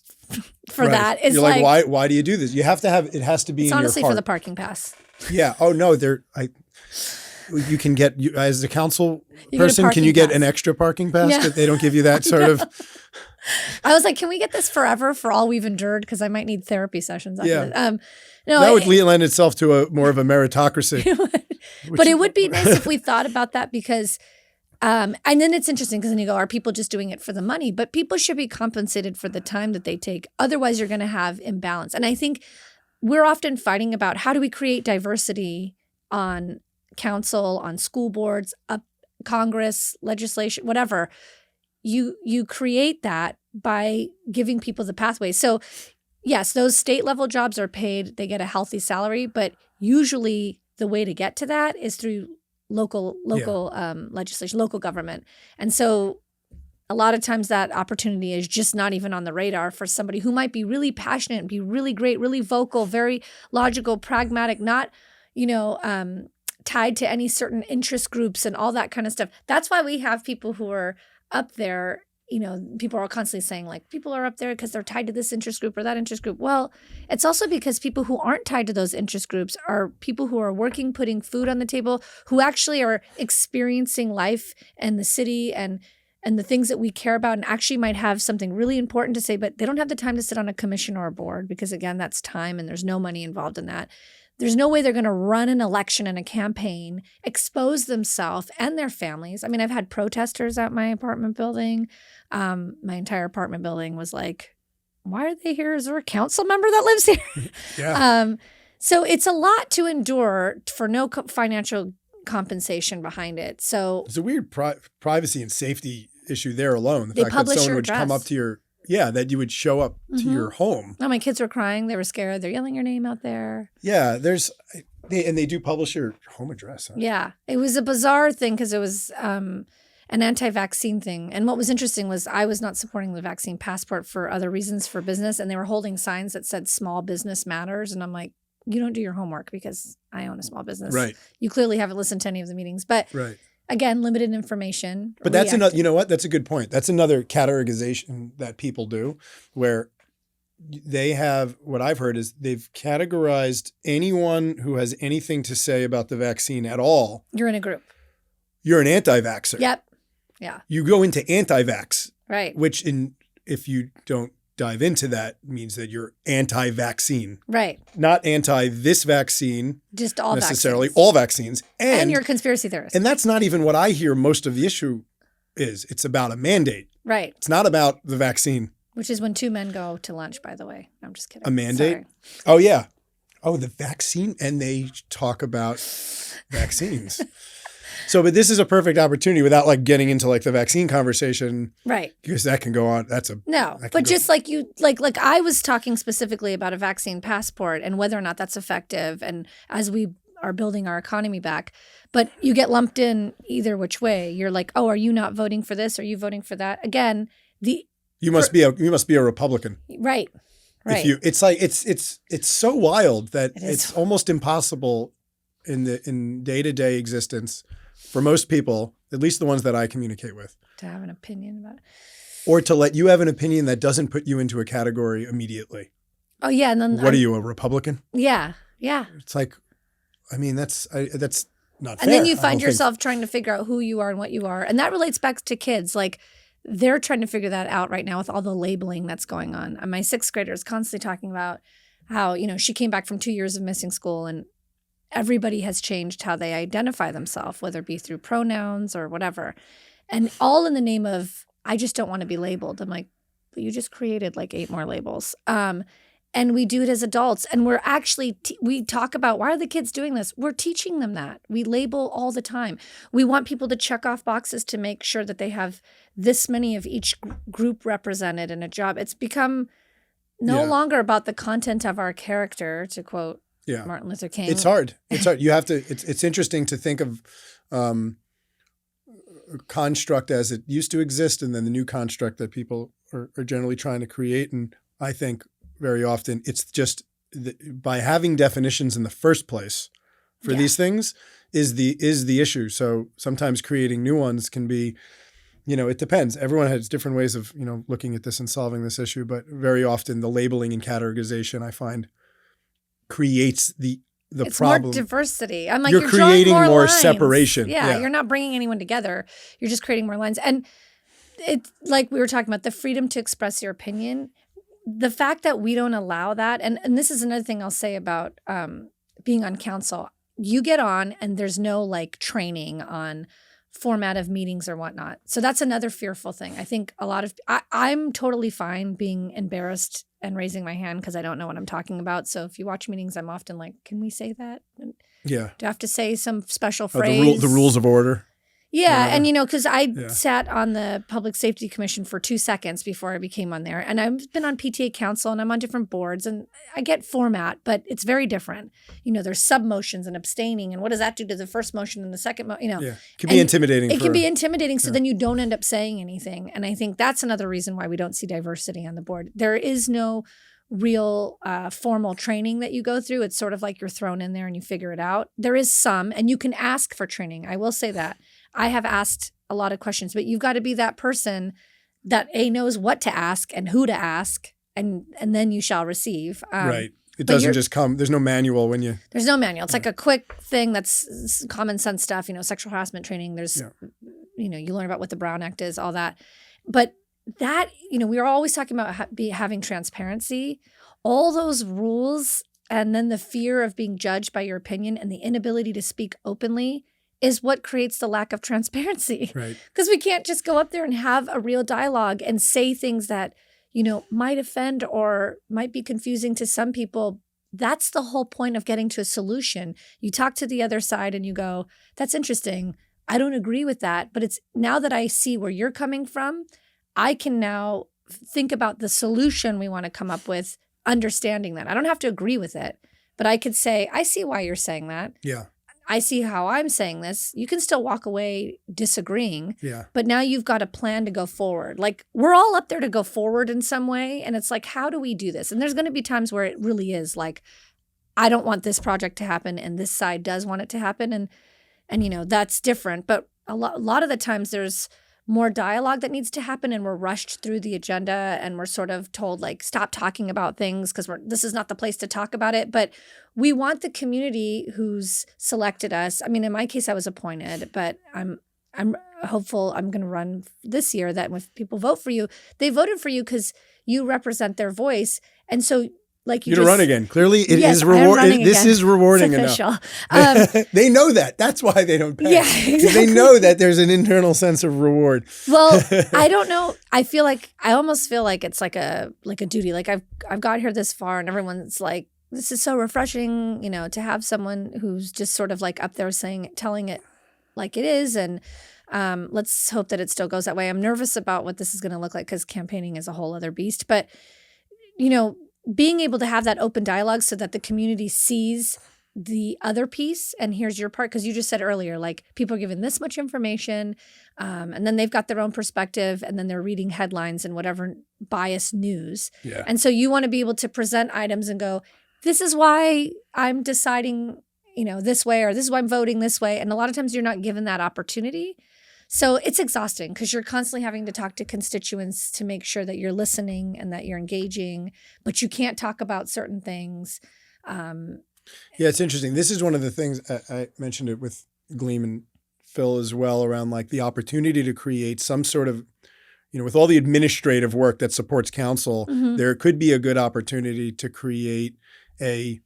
for that is You're like, why do you do this? You have to have, it has to be in your heart. Honestly, for the parking pass. Yeah. Oh no, you can get, as a council person, can you get an extra parking pass? Yeah. That they don't give you that sort of. I was like, can we get this forever for all we've endured? Because I might need therapy sessions after this. No, that would lend itself to more of a meritocracy. But it would be nice if we thought about that, because and then it's interesting, because then you go, are people just doing it for the money? But people should be compensated for the time that they take. Otherwise, you're going to have imbalance. And I think we're often fighting about, how do we create diversity on council, on school boards, Congress, legislation, whatever. You create that by giving people the pathways. So yes, those state level jobs are paid. They get a healthy salary, but usually the way to get to that is through local legislation, local government. And so a lot of times that opportunity is just not even on the radar for somebody who might be really passionate, be really great, really vocal, very logical, pragmatic, not, tied to any certain interest groups and all that kind of stuff. That's why we have people who are up there. People are constantly saying, like, people are up there because they're tied to this interest group or that interest group. Well, it's also because people who aren't tied to those interest groups are people who are working, putting food on the table, who actually are experiencing life and the city and the things that we care about, and actually might have something really important to say, but they don't have the time to sit on a commission or a board, because, again, that's time and there's no money involved in that. There's no way they're going to run an election and a campaign, expose themselves and their families. I mean, I've had protesters at my apartment building. My entire apartment building was like, why are they here? Is there a council member that lives here? Yeah. So it's a lot to endure for no financial compensation behind it. So it's a weird privacy and safety issue there alone. The they fact that publish someone your would address. come up to that you would show up to your home. Oh, my kids were crying. They were scared. They're yelling your name out there. Yeah, they do publish your home address. Huh? Yeah, it was a bizarre thing because it was an anti-vaccine thing. And what was interesting was I was not supporting the vaccine passport for other reasons, for business, and they were holding signs that said "Small Business Matters," and I'm like, you don't do your homework, because I own a small business. Right. You clearly haven't listened to any of the meetings, but right. Again, limited information. But that's another, you know what? That's a good point. That's another categorization that people do, where they have, what I've heard is they've categorized anyone who has anything to say about the vaccine at all. You're in a group. You're an anti-vaxxer. Yep. Yeah. You go into anti-vax. Right. Which if you don't dive into that, means that you're anti-vaccine. Right. Not anti this vaccine. Just all necessarily. vaccines. All vaccines. And you're a conspiracy theorist. And that's not even what I hear most of the issue is. It's about a mandate. Right. It's not about the vaccine. Which is when 2 men go to lunch, by the way. I'm just kidding. A mandate? Sorry. Oh, yeah. Oh, the vaccine. And they talk about vaccines. So, but this is a perfect opportunity without like getting into like the vaccine conversation. Right. Because that can go on. But just like you, like I was talking specifically about a vaccine passport and whether or not that's effective. And as we are building our economy back, but you get lumped in either which way. You're like, oh, are you not voting for this? Are you voting for that? Again, you must be a Republican. Right. Right. It's so wild that it's almost impossible in day-to-day existence for most people, at least the ones that I communicate with, to have an opinion about it. Or to let you have an opinion that doesn't put you into a category immediately. Oh yeah, and then what are you, a Republican? Yeah, yeah. It's like, I mean, that's not fair. And then you find yourself trying to figure out who you are and what you are, and that relates back to kids. Like they're trying to figure that out right now with all the labeling that's going on. And my 6th grader is constantly talking about how she came back from 2 years of missing school and everybody has changed how they identify themselves, whether it be through pronouns or whatever. And all in the name of, I just don't want to be labeled. I'm like, but you just created like 8 more labels. And we do it as adults. And we're actually, we talk about, why are the kids doing this? We're teaching them that. We label all the time. We want people to check off boxes to make sure that they have this many of each group represented in a job. It's become no longer about the content of our character, to quote Martin Luther King. It's hard. It's hard. You have to, it's interesting to think of a construct as it used to exist and then the new construct that people are generally trying to create. And I think very often it's just by having definitions in the first place for these things is the issue. So sometimes creating new ones can be, it depends. Everyone has different ways of, looking at this and solving this issue, but very often the labeling and categorization I find creates it's problem. More diversity. I'm like, you're creating more more lines. separation. Yeah, you're not bringing anyone together. You're just creating more lines. And it's like we were talking about the freedom to express your opinion. The fact that we don't allow that, and this is another thing I'll say about being on council. You get on and there's no like training on format of meetings or whatnot. So that's another fearful thing. I think a lot of I'm totally fine being embarrassed and raising my hand because I don't know what I'm talking about. So if you watch meetings, I'm often like, can we say that? Yeah. Do I have to say some special phrase? The rules of order. Yeah. And, because I sat on the Public Safety Commission for 2 seconds before I became on there. And I've been on PTA council and I'm on different boards and I get format, but it's very different. There's sub motions and abstaining. And what does that do to the first motion and the second motion? Yeah. It can be intimidating. It can be intimidating. So then you don't end up saying anything. And I think that's another reason why we don't see diversity on the board. There is no real formal training that you go through. It's sort of like you're thrown in there and you figure it out. There is some, and you can ask for training. I will say that. I have asked a lot of questions, but you've got to be that person that knows what to ask and who to ask, and then you shall receive. Right. It doesn't just come. There's no manual when you. There's no manual. It's like a quick thing that's common sense stuff. Sexual harassment training. There's, you learn about what the Brown Act is, all that. But that, we are always talking about having transparency. All those rules, and then the fear of being judged by your opinion and the inability to speak openly is what creates the lack of transparency. Right. Because we can't just go up there and have a real dialogue and say things that, might offend or might be confusing to some people. That's the whole point of getting to a solution. You talk to the other side and you go, that's interesting. I don't agree with that. But it's now that I see where you're coming from, I can now think about the solution we want to come up with, understanding that. I don't have to agree with it, but I could say, I see why you're saying that. Yeah. I see how I'm saying this. You can still walk away disagreeing. Yeah. But now you've got a plan to go forward. Like, we're all up there to go forward in some way. And it's like, how do we do this? And there's going to be times where it really is like, I don't want this project to happen and this side does want it to happen. And that's different. But a lot of the times there's more dialogue that needs to happen and we're rushed through the agenda and we're sort of told like, stop talking about things because this is not the place to talk about it. But we want the community who's selected us. I mean, in my case, I was appointed, but I'm hopeful I'm going to run this year that when people vote for you, they voted for you because you represent their voice. And so like you're to run again. Clearly, it is rewarding. This is rewarding enough. They know that. That's why they don't pay. Yeah, exactly. They know that there's an internal sense of reward. Well, I don't know. I almost feel like it's like a duty. Like I've got here this far, and everyone's like, "This is so refreshing," to have someone who's just sort of like up there telling it like it is. And let's hope that it still goes that way. I'm nervous about what this is going to look like because campaigning is a whole other beast. But, being able to have that open dialogue so that the community sees the other piece and here's your part, because you just said earlier, like people are given this much information and then they've got their own perspective and then they're reading headlines and whatever biased news. Yeah. And so you want to be able to present items and go, this is why I'm deciding, this way, or this is why I'm voting this way. And a lot of times you're not given that opportunity. So it's exhausting because you're constantly having to talk to constituents to make sure that you're listening and that you're engaging, but you can't talk about certain things. Yeah, it's interesting. This is one of the things I mentioned it with Gleam and Phil as well, around like the opportunity to create some sort of, with all the administrative work that supports council, there could be a good opportunity to create the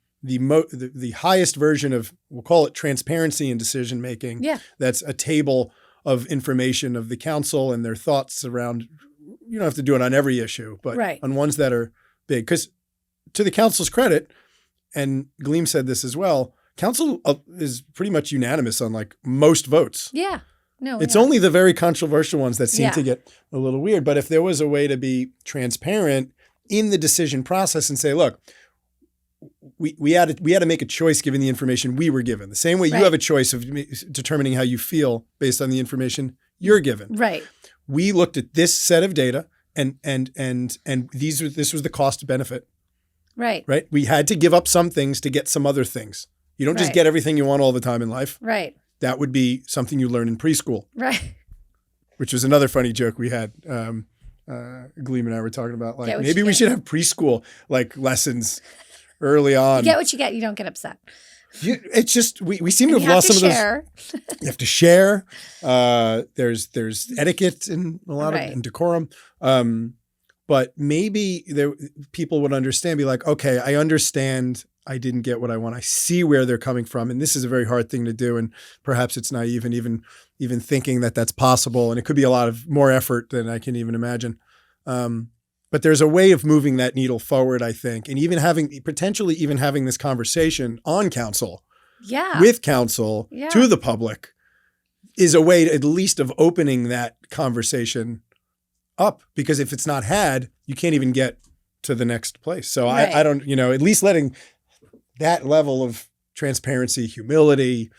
highest version of, we'll call it transparency in decision making. Yeah. That's a table of information of the council and their thoughts around. You don't have to do it on every issue, but on ones that are big. Because to the council's credit, and Gleam said this as well, council is pretty much unanimous on like most votes. Yeah. No, it's only the very controversial ones that seem to get a little weird. But if there was a way to be transparent in the decision process and say, look, we had to make a choice given the information we were given. The same way you have a choice of determining how you feel based on the information you're given. Right. We looked at this set of data and this was the cost benefit. Right. Right. We had to give up some things to get some other things. You don't just get everything you want all the time in life. Right. That would be something you learn in preschool. Right. Which was another funny joke we had. Gleam and I were talking about, like, maybe we should have preschool like lessons early on. You get what you get. You don't get upset. It's just we seem to have lost some of those. You have to share. There's etiquette in a lot of and decorum. But maybe people would understand, be like, okay, I understand I didn't get what I want. I see where they're coming from. And this is a very hard thing to do. And perhaps it's naive and even thinking that that's possible. And it could be a lot of more effort than I can even imagine. But there's a way of moving that needle forward, I think. And potentially having this conversation on council, with council to the public is a way at least of opening that conversation up, because if it's not had, you can't even get to the next place. So I don't, at least letting that level of transparency, humility,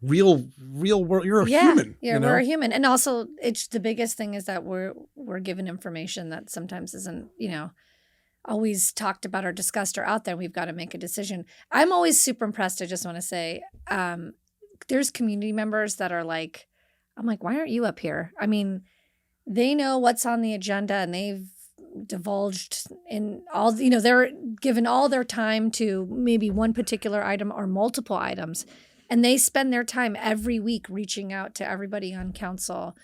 real world, you're a human. Yeah, we're a human. And also it's the biggest thing is that we're given information that sometimes isn't, always talked about or discussed or out there. We've got to make a decision. I'm always super impressed. I just want to say, there's community members that are like, I'm like, why aren't you up here? I mean, they know what's on the agenda and they've divulged in all, they're given all their time to maybe one particular item or multiple items. And they spend their time every week reaching out to everybody on council.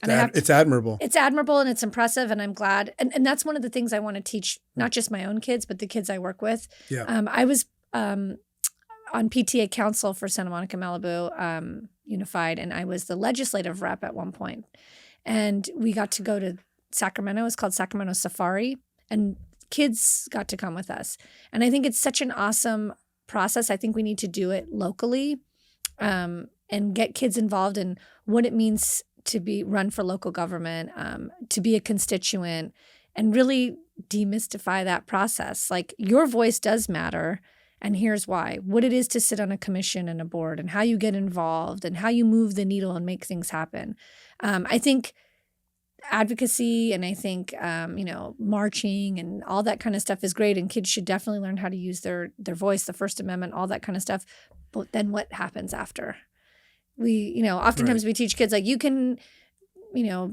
It's admirable. It's admirable and it's impressive. And I'm glad. And that's one of the things I want to teach, not just my own kids, but the kids I work with. Yeah. I was on PTA council for Santa Monica Malibu Unified, and I was the legislative rep at one point. And we got to go to Sacramento. It's called Sacramento Safari. And kids got to come with us. And I think it's such an awesome process. I think we need to do it locally and get kids involved in what it means to run for local government, to be a constituent, and really demystify that process. Like, your voice does matter. And here's why. What it is to sit on a commission and a board, and how you get involved and how you move the needle and make things happen. I think advocacy and I think, marching and all that kind of stuff is great. And kids should definitely learn how to use their voice, the First Amendment, all that kind of stuff. But then what happens after? Oftentimes we teach kids, like, you can,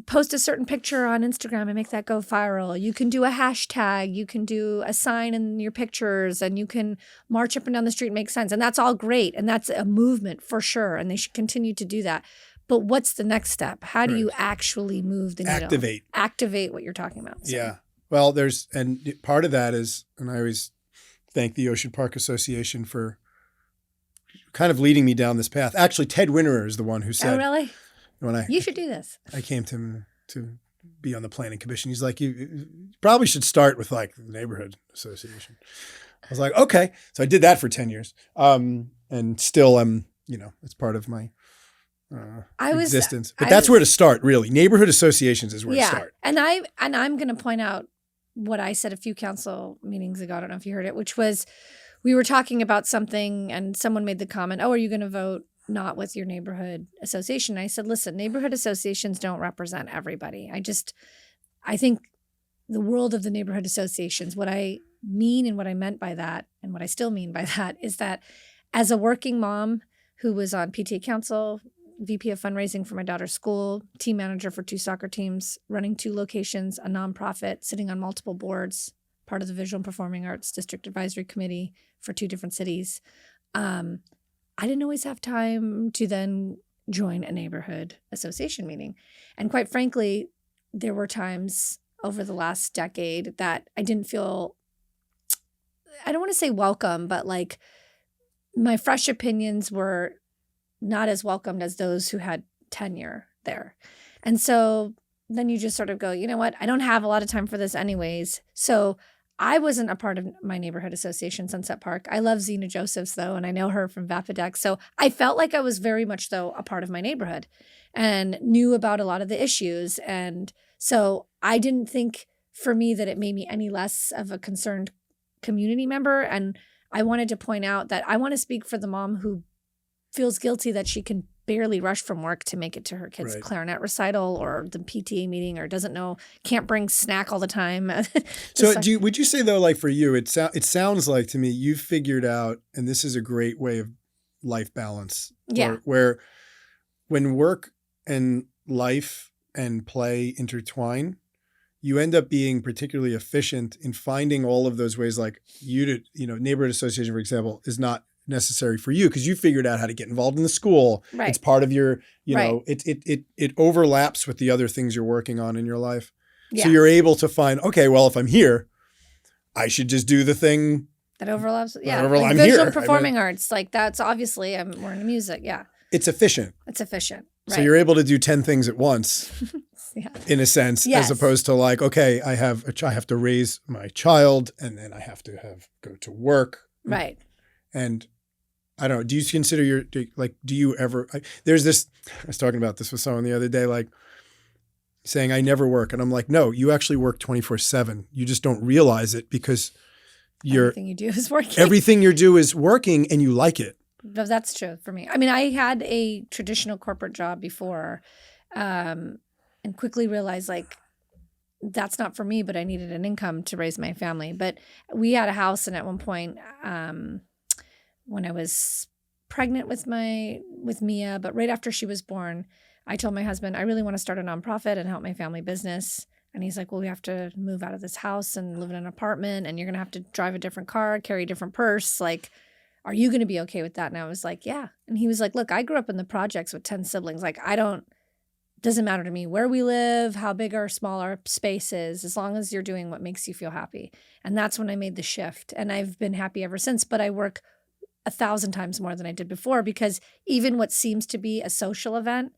post a certain picture on Instagram and make that go viral. You can do a hashtag, you can do a sign in your pictures, and you can march up and down the street and make signs. And that's all great. And that's a movement for sure. And they should continue to do that. But what's the next step? How do you actually move the needle? Activate what you're talking about. So. Yeah. Well, and part of that is, and I always thank the Ocean Park Association for kind of leading me down this path. Actually, Ted Winterer is the one who said, "Oh, really? You should do this." I came to him to be on the planning commission. He's like, you probably should start with like the neighborhood association. I was like, okay. So I did that for 10 years. And still I'm it's part of my existence. But that's where where to start, really. Neighborhood associations is where to start. And I'm going to point out what I said a few council meetings ago. I don't know if you heard it, which was we were talking about something and someone made the comment, oh, are you going to vote not with your neighborhood association? I said, listen, neighborhood associations don't represent everybody. I think the world of the neighborhood associations, what I mean and what I meant by that and what I still mean by that is that as a working mom who was on PTA council, VP of fundraising for my daughter's school, team manager for 2 soccer teams, running 2 locations, a nonprofit, sitting on multiple boards, part of the Visual and Performing Arts District Advisory Committee for 2 different cities. I didn't always have time to then join a neighborhood association meeting. And quite frankly, there were times over the last decade that I didn't feel, I don't want to say welcome, but like my fresh opinions were not as welcomed as those who had tenure there. And so then you just sort of go, you know what? I don't have a lot of time for this anyways. So I wasn't a part of my neighborhood association, Sunset Park. I love Zena Josephs, though, and I know her from Vapodex. So I felt like I was very much, though, a part of my neighborhood and knew about a lot of the issues. And so I didn't think for me that it made me any less of a concerned community member. And I wanted to point out that I want to speak for the mom who feels guilty that she can barely rush from work to make it to her kid's clarinet recital or the PTA meeting, or doesn't know, can't bring snack all the time. So would you say though, like for you, it sounds like to me, you've figured out, and this is a great way of life balance. Yeah. Where when work and life and play intertwine, you end up being particularly efficient in finding all of those ways. Like neighborhood association, for example, is not necessary for you because you figured out how to get involved in the school. Right. It's part of your, it overlaps with the other things you're working on in your life. Yeah. So you're able to find, okay, well, if I'm here, I should just do the thing that overlaps. Yeah. Like visual performing arts. Like that's obviously we're in music. Yeah. It's efficient. Right. So you're able to do 10 things at once. Yeah. In a sense, as opposed to like, okay, I have to raise my child and then I have to go to work. Right. And I don't know, do you consider do you ever, there's this, I was talking about this with someone the other day, like saying I never work. And I'm like, no, you actually work 24/7. You just don't realize it because everything you do is working. Everything you do is working and you like it. That's true for me. I mean, I had a traditional corporate job before and quickly realized like that's not for me, but I needed an income to raise my family. But we had a house, and at one point when I was pregnant with Mia, but right after she was born, I told my husband, I really want to start a nonprofit and help my family business. And he's like, well, we have to move out of this house and live in an apartment, and you're going to have to drive a different car, carry a different purse. Like, are you going to be okay with that? And I was like, yeah. And he was like, look, I grew up in the projects with 10 siblings. Like, doesn't matter to me where we live, how big or small our space is, as long as you're doing what makes you feel happy. And that's when I made the shift. And I've been happy ever since, but I work 1,000 times more than I did before because even what seems to be a social event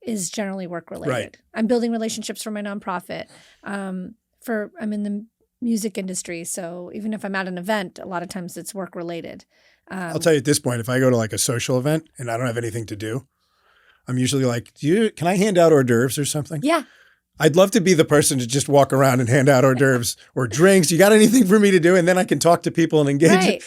is generally work related. Right. I'm building relationships for my nonprofit. I'm in the music industry. So even if I'm at an event, a lot of times it's work related. I'll tell you at this point, if I go to like a social event and I don't have anything to do, I'm usually like, can I hand out hors d'oeuvres or something? Yeah. I'd love to be the person to just walk around and hand out hors d'oeuvres or drinks. You got anything for me to do? And then I can talk to people and engage. Right.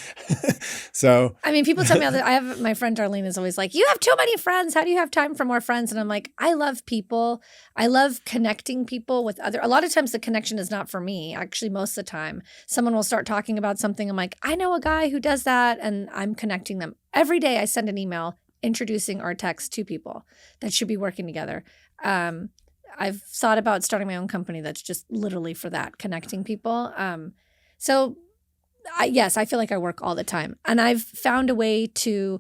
So, I mean, people tell me I have my friend Darlene is always like, you have too many friends. How do you have time for more friends? And I'm like, I love people. I love connecting people with a lot of times the connection is not for me. Actually, most of the time, someone will start talking about something. I'm like, I know a guy who does that, and I'm connecting them. Every day I send an email introducing Artex to people that should be working together. I've thought about starting my own company that's just literally for that, connecting people. Yes, I feel like I work all the time. And I've found a way to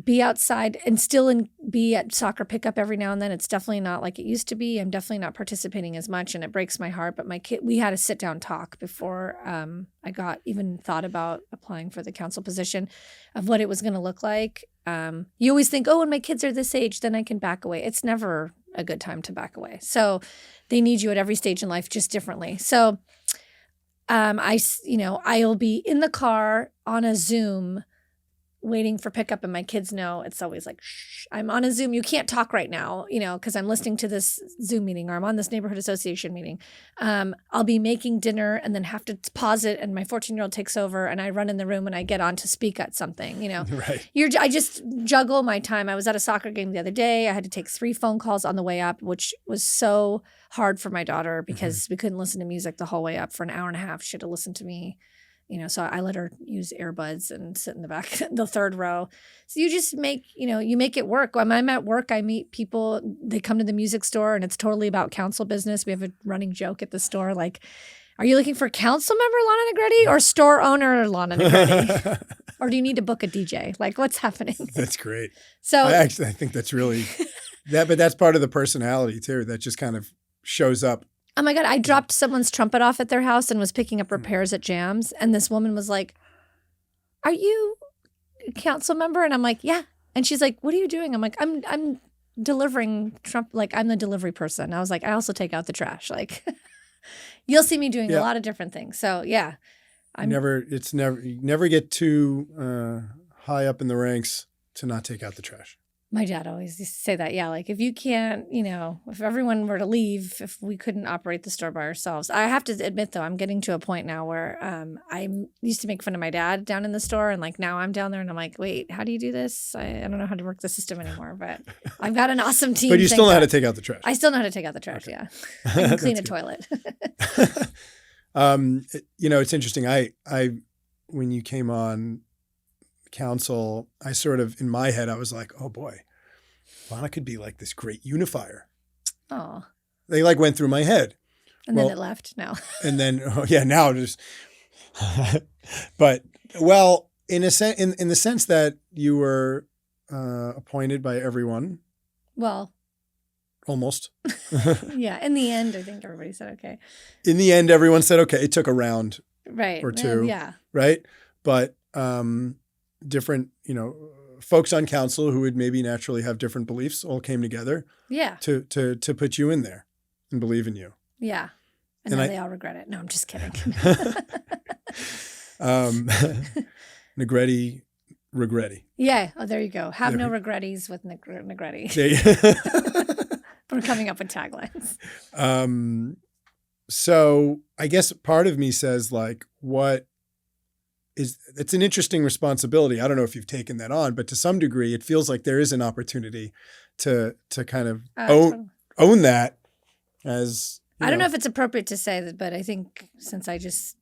be outside and still be at soccer pickup every now and then. It's definitely not like it used to be. I'm definitely not participating as much, and it breaks my heart. But my kid, we had a sit down talk before I even thought about applying for the council position of what it was going to look like. You always think, when my kids are this age, then I can back away. It's never a good time to back away. So they need you at every stage in life, just differently. So I'll be in the car on a Zoom waiting for pickup and my kids know, it's always like, shh, I'm on a Zoom. You can't talk right now, because I'm listening to this Zoom meeting or I'm on this neighborhood association meeting. I'll be making dinner and then have to pause it. And my 14-year-old takes over and I run in the room and I get on to speak at something, Right. I just juggle my time. I was at a soccer game the other day. I had to take 3 phone calls on the way up, which was so hard for my daughter because we couldn't listen to music the whole way up for an hour and a half. She had to listen to me. So I let her use earbuds and sit in the back, the 3rd row. So you just make, you make it work. When I'm at work, I meet people, they come to the music store and it's totally about council business. We have a running joke at the store, like, are you looking for Councilmember Lana Negrete or store owner Lana Negrete? Or do you need to book a DJ? Like, what's happening? That's great. So I think that's really, but that's part of the personality too. That just kind of shows up. Oh my God, I dropped someone's trumpet off at their house and was picking up repairs at Jams. And this woman was like, are you a council member? And I'm like, yeah. And she's like, what are you doing? I'm like, I'm delivering like I'm the delivery person. I was like, I also take out the trash. Like you'll see me doing a lot of different things. So yeah. You never get too high up in the ranks to not take out the trash. My dad always used to say that. Yeah. Like if you can't, if everyone were to leave, if we couldn't operate the store by ourselves. I have to admit though, I'm getting to a point now where I used to make fun of my dad down in the store. And like now I'm down there and I'm like, wait, how do you do this? I don't know how to work the system anymore, but I've got an awesome team. But you still know how to take out the trash. I still know how to take out the trash. Okay. Yeah. I can clean a toilet. It's interesting. I when you came on council, I sort of, in my head, I was like, oh boy, Lana could be like this great unifier. Oh. They like went through my head. And then it left now. And then, now just, but in a sense, in the sense that you were appointed by everyone. Well. Almost. Yeah. In the end, I think everybody said okay. In the end, everyone said okay. It took a round or two. Yeah. Right. But different, folks on council who would maybe naturally have different beliefs all came together. Yeah. To put you in there and believe in you. Yeah. And now they all regret it. No, I'm just kidding. Negrete, regretty. Yeah. Oh, there you go. Have no regretties with Negrete. We're coming up with taglines. So I guess part of me says like, it's an interesting responsibility. I don't know if you've taken that on, but to some degree, it feels like there is an opportunity to kind of own that as. I don't know if it's appropriate to say that, but I think since this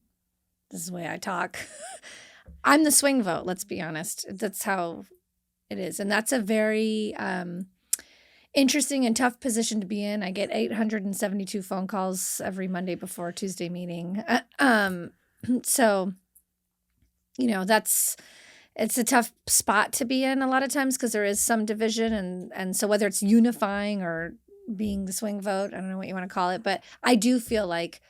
is the way I talk, I'm the swing vote. Let's be honest. That's how it is. And that's a very interesting and tough position to be in. I get 872 phone calls every Monday before a Tuesday meeting. So, it's a tough spot to be in a lot of times because there is some division. And so whether it's unifying or being the swing vote, I don't know what you want to call it, but I do feel like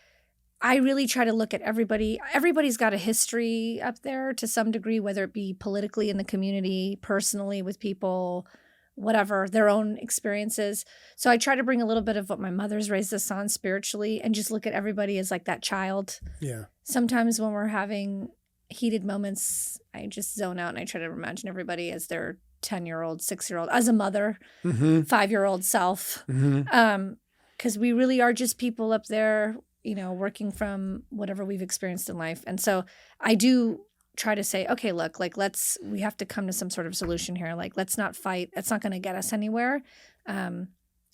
I really try to look at everybody. Everybody's got a history up there to some degree, whether it be politically in the community, personally with people, whatever, their own experiences. So I try to bring a little bit of what my mother's raised us on spiritually and just look at everybody as like that child. Yeah. Sometimes when we're having heated moments, I just zone out and I try to imagine everybody as their 10-year-old, 6-year-old, as a mother, 5-year-old self. Because we really are just people up there, working from whatever we've experienced in life. And so I do try to say, okay, look, like we have to come to some sort of solution here. Like, let's not fight. It's not going to get us anywhere.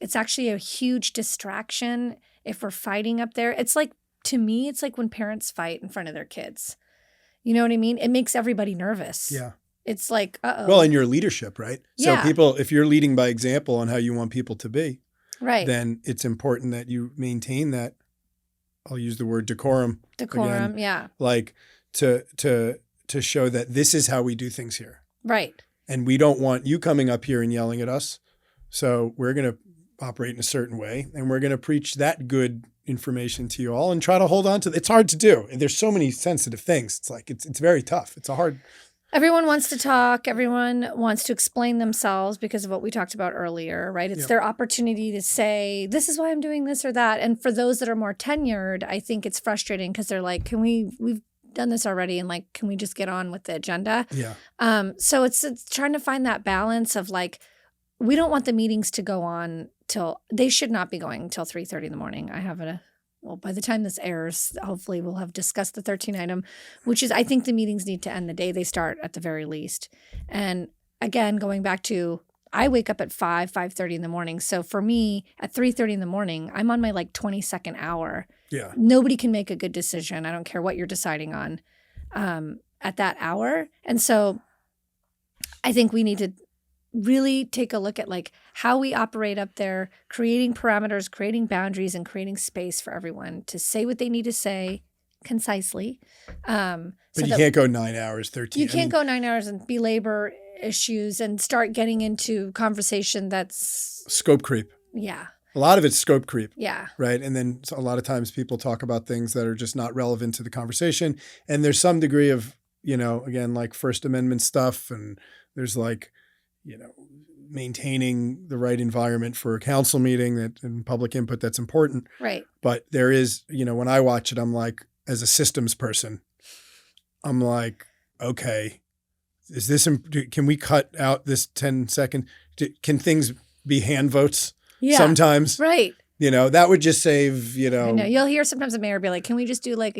It's actually a huge distraction if we're fighting up there. It's like, to me, it's like when parents fight in front of their kids. You know what I mean? It makes everybody nervous. Yeah. It's like, uh-oh. Well, in your leadership, right? Yeah. So if you're leading by example on how you want people to be, right, then it's important that you maintain that, I'll use the word decorum. Decorum, again, yeah. Like to show that this is how we do things here. Right. And we don't want you coming up here and yelling at us. So we're going to operate in a certain way and we're going to preach that good information to you all and try to hold on to it. It's hard to do. There's so many sensitive things. It's like, it's very tough. It's a hard. Everyone wants to talk. Everyone wants to explain themselves because of what we talked about earlier, right? It's their opportunity to say, this is why I'm doing this or that. And for those that are more tenured, I think it's frustrating because they're like, we've done this already, and like, can we just get on with the agenda? Yeah. So it's trying to find that balance of like, we don't want the meetings to go on they should not be going till 3:30 in the morning. Well, by the time this airs, hopefully we'll have discussed the 13 item, which is, I think the meetings need to end the day they start at the very least. And again, going back to, I wake up at 5:30 in the morning. So for me, at 3:30 in the morning, I'm on my like 22nd hour. Yeah. Nobody can make a good decision. I don't care what you're deciding on at that hour. And so I think we need to really take a look at like how we operate up there, creating parameters, creating boundaries, and creating space for everyone to say what they need to say concisely. But you can't go 9 hours, 13. You can't go 9 hours and belabor issues and start getting into conversation that's scope creep. Yeah. A lot of it's scope creep. Yeah. Right. And then a lot of times people talk about things that are just not relevant to the conversation. And there's some degree of, again, like First Amendment stuff. And there's like, maintaining the right environment for a council meeting and public input that's important. Right. But there is, when I watch it, I'm like, as a systems person, I'm like, okay, can we cut out this 10-second? Can things be hand votes? Yeah. Sometimes. Right. That would just save, I know. You'll hear sometimes a mayor be like, can we just do like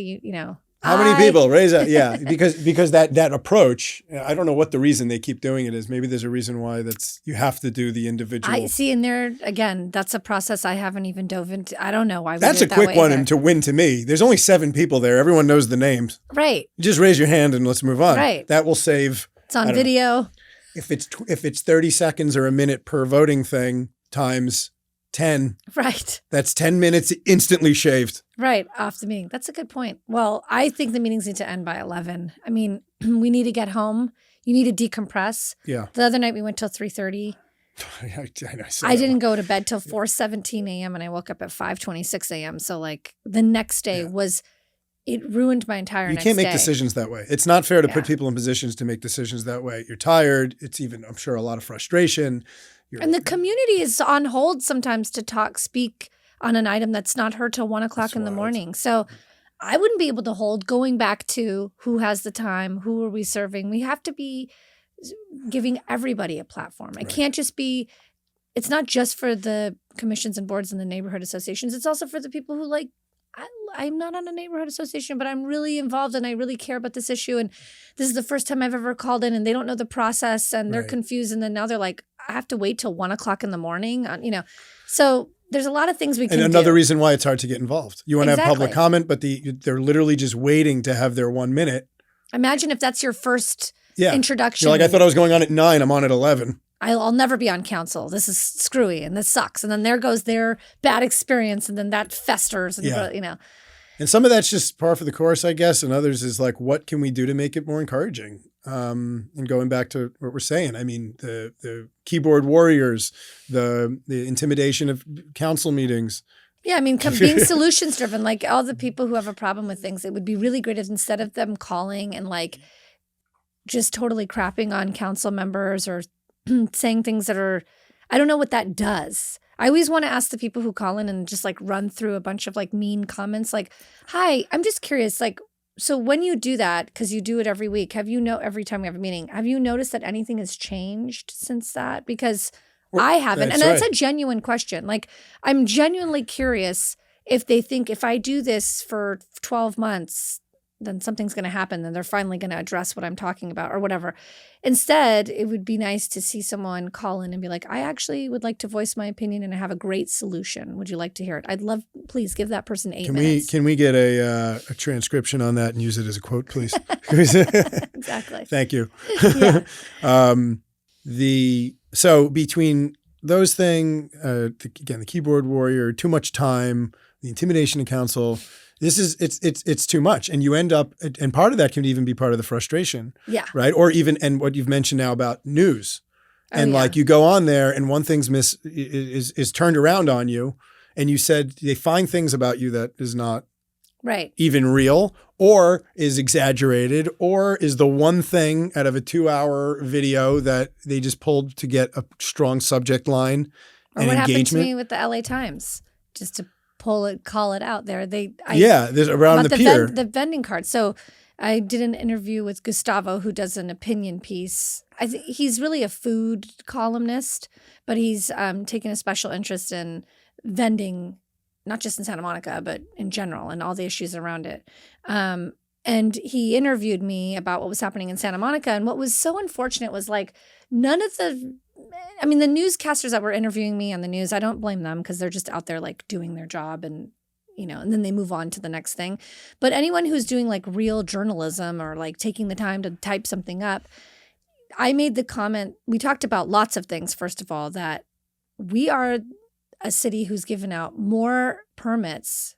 how many people raise that? Yeah. Because that approach, I don't know what the reason they keep doing it is. Maybe there's a reason why you have to do the individual. I see. And there, again, that's a process I haven't even dove into. I don't know why we That's do a it that quick way one either. to win to me. There's only 7 people there. Everyone knows the names. Right. You just raise your hand and let's move on. Right. That will save. It's on video. If it's 30 seconds or a minute per voting thing times 10. Right. That's 10 minutes instantly shaved. Right. Off the meeting. That's a good point. Well, I think the meetings need to end by 11. I mean, we need to get home. You need to decompress. Yeah. The other night we went till 3:30. I didn't go to bed till 4:17 a.m. and I woke up at 5:26 a.m. So like the next day it ruined my entire next day. You can't make decisions that way. It's not fair to put people in positions to make decisions that way. You're tired. It's even, I'm sure, a lot of frustration. And the community is on hold sometimes to speak on an item that's not heard till 1 o'clock in the morning. So I wouldn't be able to hold going back to who has the time, who are we serving. We have to be giving everybody a platform. It can't just be, it's not just for the commissions and boards and the neighborhood associations. It's also for the people who like, I'm not on a neighborhood association, but I'm really involved and I really care about this issue. And this is the first time I've ever called in and they don't know the process and they're confused. And then now they're like, I have to wait till 1 o'clock in the morning. So there's a lot of things we can do. And another reason why it's hard to get involved. You want to have public comment, but they're literally just waiting to have their 1 minute. Imagine if that's your first introduction. You're like, I thought I was going on at 9. I'm on at 11. I'll never be on council. This is screwy and this sucks. And then there goes their bad experience and then that festers. And, And some of that's just par for the course, I guess. And others is like, what can we do to make it more encouraging? And going back to what we're saying, I mean, the keyboard warriors, the intimidation of council meetings. Yeah, I mean, being solutions driven, like all the people who have a problem with things, it would be really great if instead of them calling and like just totally crapping on council members or saying things that are, I don't know what that does. I always want to ask the people who call in and just like run through a bunch of like mean comments like, hi, I'm just curious, like, so when you do that, because you do it every week, every time we have a meeting, have you noticed that anything has changed since that? Because I haven't. And that's a genuine question. Like, I'm genuinely curious if they think if I do this for 12 months, then something's going to happen. Then they're finally going to address what I'm talking about or whatever. Instead, it would be nice to see someone call in and be like, I actually would like to voice my opinion and I have a great solution. Would you like to hear it? I'd love, please give that person 8 minutes. Can we get a transcription on that and use it as a quote, please? Exactly. Thank you. Yeah. So between those things, again, the keyboard warrior, too much time, the intimidation of council, it's too much. And you end up, and part of that can even be part of the frustration. Yeah. Right. Or even, and what you've mentioned now about news. And like you go on there and one thing's is turned around on you and you said they find things about you that is not even real or is exaggerated or is the one thing out of a 2-hour video that they just pulled to get a strong subject line and what engagement. Happened to me with the LA Times, just to call it out there. There's around the pier. The vending cards. So I did an interview with Gustavo, who does an opinion piece. I think he's really a food columnist, but he's taken a special interest in vending, not just in Santa Monica, but in general, and all the issues around it. And he interviewed me about what was happening in Santa Monica. And what was so unfortunate was like none of the newscasters that were interviewing me on the news, I don't blame them because they're just out there like doing their job and then they move on to the next thing. But anyone who's doing like real journalism or like taking the time to type something up, I made the comment, we talked about lots of things. First of all, that we are a city who's given out more permits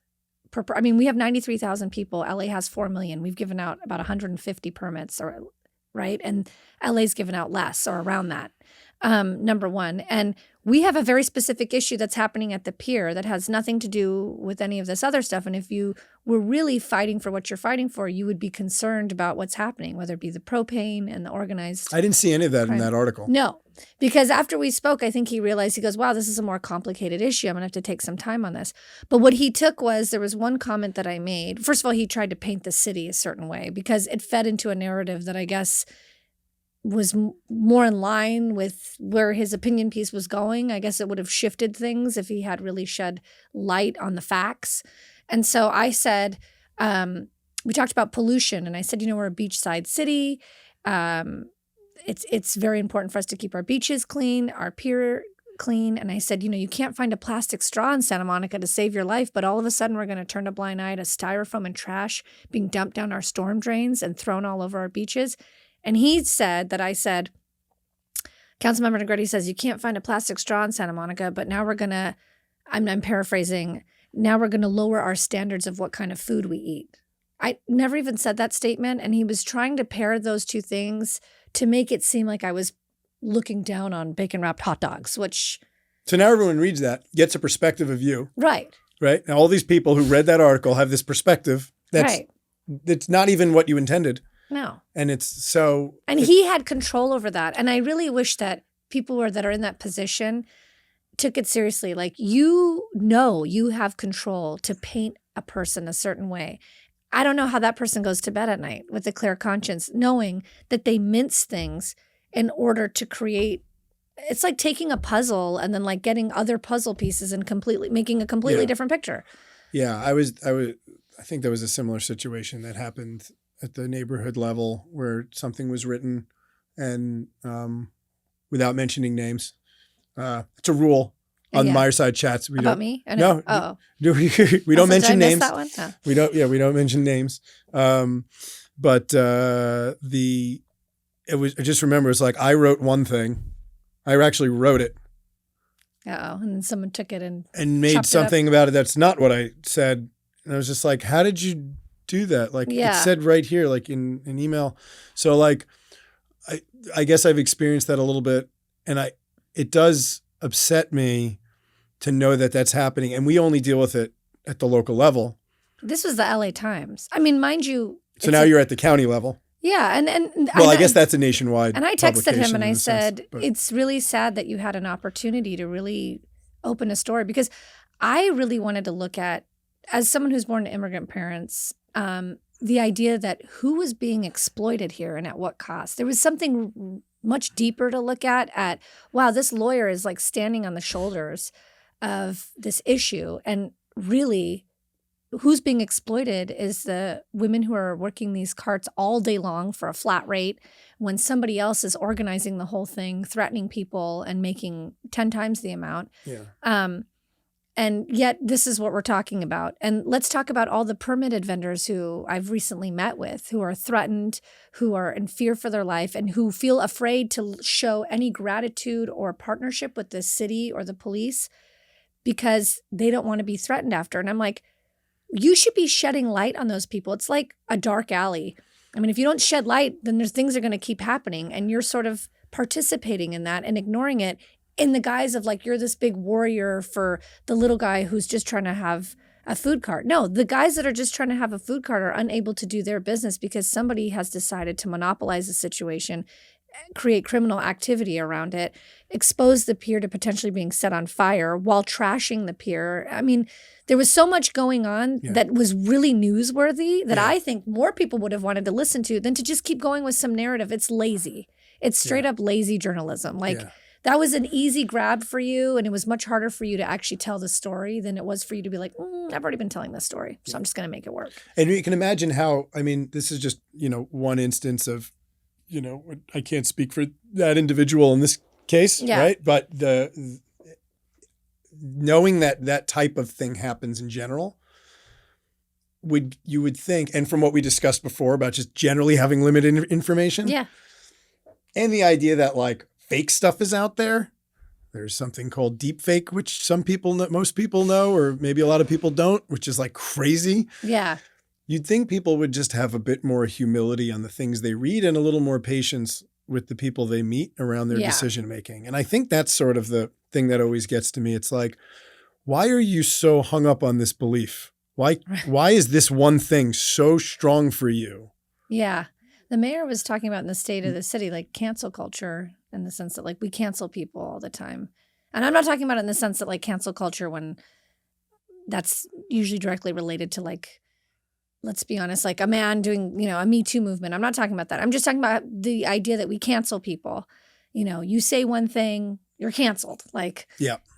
we have 93,000 people. LA has 4 million. We've given out about 150 permits, right? And LA's given out less or around that, number one. And we have a very specific issue that's happening at the pier that has nothing to do with any of this other stuff. And if you were really fighting for what you're fighting for, you would be concerned about what's happening, whether it be the propane and the organized I didn't see any of that crime. In that article. No, because after we spoke, I think he realized, he goes, wow, this is a more complicated issue. I'm going to have to take some time on this. But what he took was, there was one comment that I made. First of all, he tried to paint the city a certain way because it fed into a narrative that I guess was more in line with where his opinion piece was going. I guess it would have shifted things if he had really shed light on the facts. And so I said, we talked about pollution, and I said, we're a beachside city. It's very important for us to keep our beaches clean, our pier clean. And I said, you can't find a plastic straw in Santa Monica to save your life, but all of a sudden we're going to turn a blind eye to styrofoam and trash being dumped down our storm drains and thrown all over our beaches. And he said that I said, Councilmember Negrete says, you can't find a plastic straw in Santa Monica, but now we're going to, I'm paraphrasing, now we're going to lower our standards of what kind of food we eat. I never even said that statement. And he was trying to pair those two things to make it seem like I was looking down on bacon-wrapped hot dogs, which... So now everyone reads that, gets a perspective of you. Right. Right? Now all these people who read that article have this perspective that's not even what you intended. No. And it's so... And he had control over that. And I really wish that people that are in that position took it seriously. Like, you have control to paint a person a certain way. I don't know how that person goes to bed at night with a clear conscience, knowing that they mince things in order to create... It's like taking a puzzle and then like getting other puzzle pieces and making a completely different picture. Yeah, I think there was a similar situation that happened at the neighborhood level where something was written and without mentioning names. It's a rule on Meyerside Chats. We About don't, me? No. Oh. We don't mention names. That one? Oh. We don't mention names. But I just remember it's like I wrote one thing. I actually wrote it. Uh-oh. And then someone took it and made something about it that's not what I said. And I was just like, how did you do that? Like it said right here, like in an email. So like, I guess I've experienced that a little bit, and it does upset me to know that that's happening. And we only deal with it at the local level. This was the LA Times. I mean, mind you. So now you're at the county level. Yeah. I guess that's a nationwide. And I texted him and I said, it's really sad that you had an opportunity to really open a story, because I really wanted to look at, as someone who's born to immigrant parents, the idea that who was being exploited here and at what cost. There was something much deeper to look at, wow, this lawyer is like standing on the shoulders of this issue. And really, who's being exploited is the women who are working these carts all day long for a flat rate when somebody else is organizing the whole thing, threatening people and making 10 times the amount. Yeah. And yet this is what we're talking about. And let's talk about all the permitted vendors who I've recently met with, who are threatened, who are in fear for their life, and who feel afraid to show any gratitude or partnership with the city or the police because they don't want to be threatened after. And I'm like, you should be shedding light on those people. It's like a dark alley. I mean, if you don't shed light, then things are going to keep happening. And you're sort of participating in that and ignoring it in the guise of like, you're this big warrior for the little guy who's just trying to have a food cart. No, the guys that are just trying to have a food cart are unable to do their business because somebody has decided to monopolize the situation create criminal activity around it, expose the pier to potentially being set on fire while trashing the pier. I mean, there was so much going on that was really newsworthy that I think more people would have wanted to listen to than to just keep going with some narrative. It's lazy. It's straight up lazy journalism. Like that was an easy grab for you, and it was much harder for you to actually tell the story than it was for you to be like, I've already been telling this story, so I'm just going to make it work. And you can imagine how, I mean, this is just, one instance of, I can't speak for that individual in this case, right? But knowing that type of thing happens in general, you would think, and from what we discussed before about just generally having limited information, and the idea that like fake stuff is out there. There's something called deep fake, which most people know, or maybe a lot of people don't, which is like crazy. Yeah. You'd think people would just have a bit more humility on the things they read and a little more patience with the people they meet around their decision making. And I think that's sort of the thing that always gets to me. It's like, why are you so hung up on this belief? Why is this one thing so strong for you? Yeah. The mayor was talking about in the state of the city, like cancel culture, in the sense that like we cancel people all the time. And I'm not talking about it in the sense that like cancel culture when that's usually directly related to like, let's be honest, like a man doing, a Me Too movement. I'm not talking about that. I'm just talking about the idea that we cancel people. You say one thing, you're canceled. Like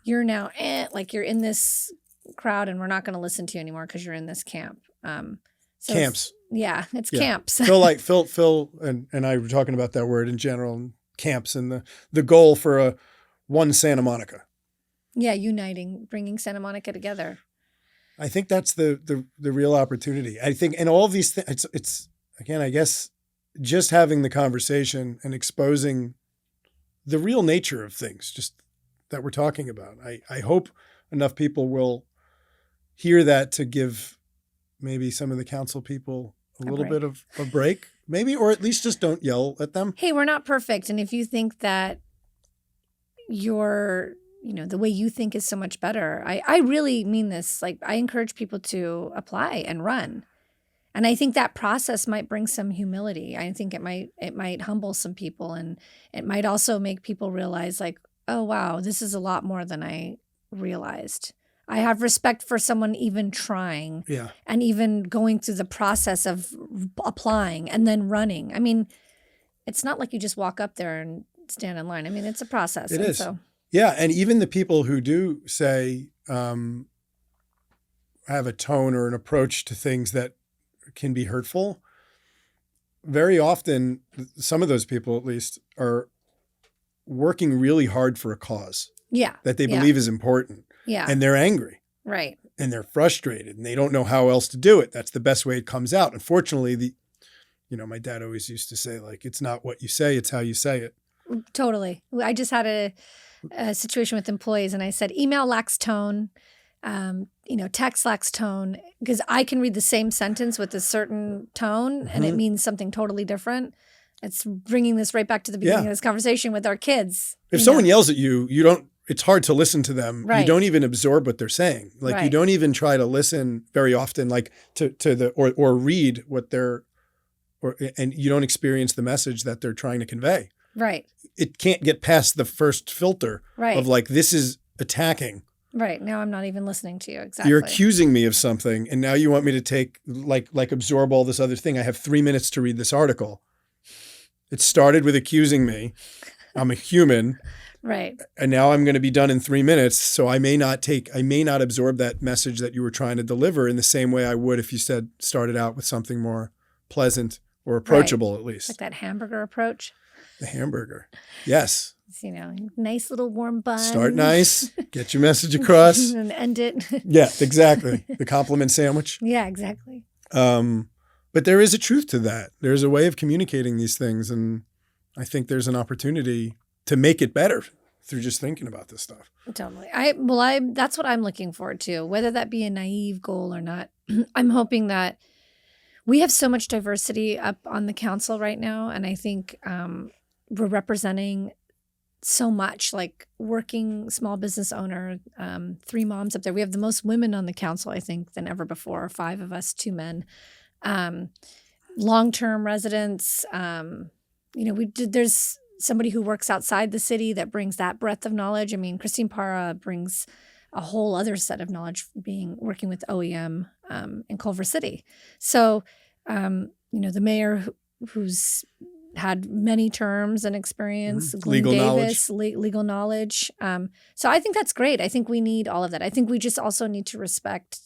you're now, like you're in this crowd and we're not going to listen to you anymore because you're in this camp. So camps. It's camps. Phil and I were talking about that word in general, camps, and the goal for one Santa Monica. Yeah, uniting, bringing Santa Monica together. I think that's the real opportunity. I think, and all of these things, it's again, I guess, just having the conversation and exposing the real nature of things, just that we're talking about. I hope enough people will hear that to give maybe some of the council people a little bit of a break, maybe, or at least just don't yell at them. Hey, we're not perfect. And if you think that the way you think is so much better, I really mean this. Like, I encourage people to apply and run. And I think that process might bring some humility. I think it might humble some people, and it might also make people realize like, oh, wow, this is a lot more than I realized. I have respect for someone even trying and even going through the process of applying and then running. I mean, it's not like you just walk up there and stand in line. I mean, it's a process. It is. Yeah. And even the people who do say, have a tone or an approach to things that can be hurtful, very often, some of those people at least are working really hard for a cause that they believe is important. Yeah. And they're angry. Right. And they're frustrated and they don't know how else to do it. That's the best way it comes out. Unfortunately, my dad always used to say, like, it's not what you say, it's how you say it. Totally. I just had a situation with employees and I said, email lacks tone, text lacks tone, because I can read the same sentence with a certain tone and it means something totally different. It's bringing this right back to the beginning of this conversation with our kids. If someone yells at you, it's hard to listen to them. Right. You don't even absorb what they're saying. Like you don't even try to listen very often, like to the or read what and you don't experience the message that they're trying to convey. Right. It can't get past the first filter of like, this is attacking. Right. Now I'm not even listening to you. Exactly. You're accusing me of something and now you want me to take like absorb all this other thing. I have 3 minutes to read this article. It started with accusing me. I'm a human. Right. And now I'm going to be done in 3 minutes. So I may not absorb that message that you were trying to deliver in the same way I would if you started out with something more pleasant or approachable at least. Like that hamburger approach. The hamburger. Yes. It's, nice little warm bun. Start nice, get your message across. And end it. Yeah, exactly. The compliment sandwich. Yeah, exactly. But there is a truth to that. There's a way of communicating these things. And I think there's an opportunity to make it better through just thinking about this stuff. Totally. That's what I'm looking forward to, whether that be a naive goal or not. I'm hoping that we have so much diversity up on the council right now. And I think we're representing so much, like working small business owner, 3 moms up there. We have the most women on the council, I think, than ever before. 5 of us, 2 men. Long-term residents. There's somebody who works outside the city that brings that breadth of knowledge. I mean, Christine Parra brings a whole other set of knowledge working with OEM in Culver City. So, the mayor who's had many terms and experience, Glenn Davis, legal knowledge. So I think that's great. I think we need all of that. I think we just also need to respect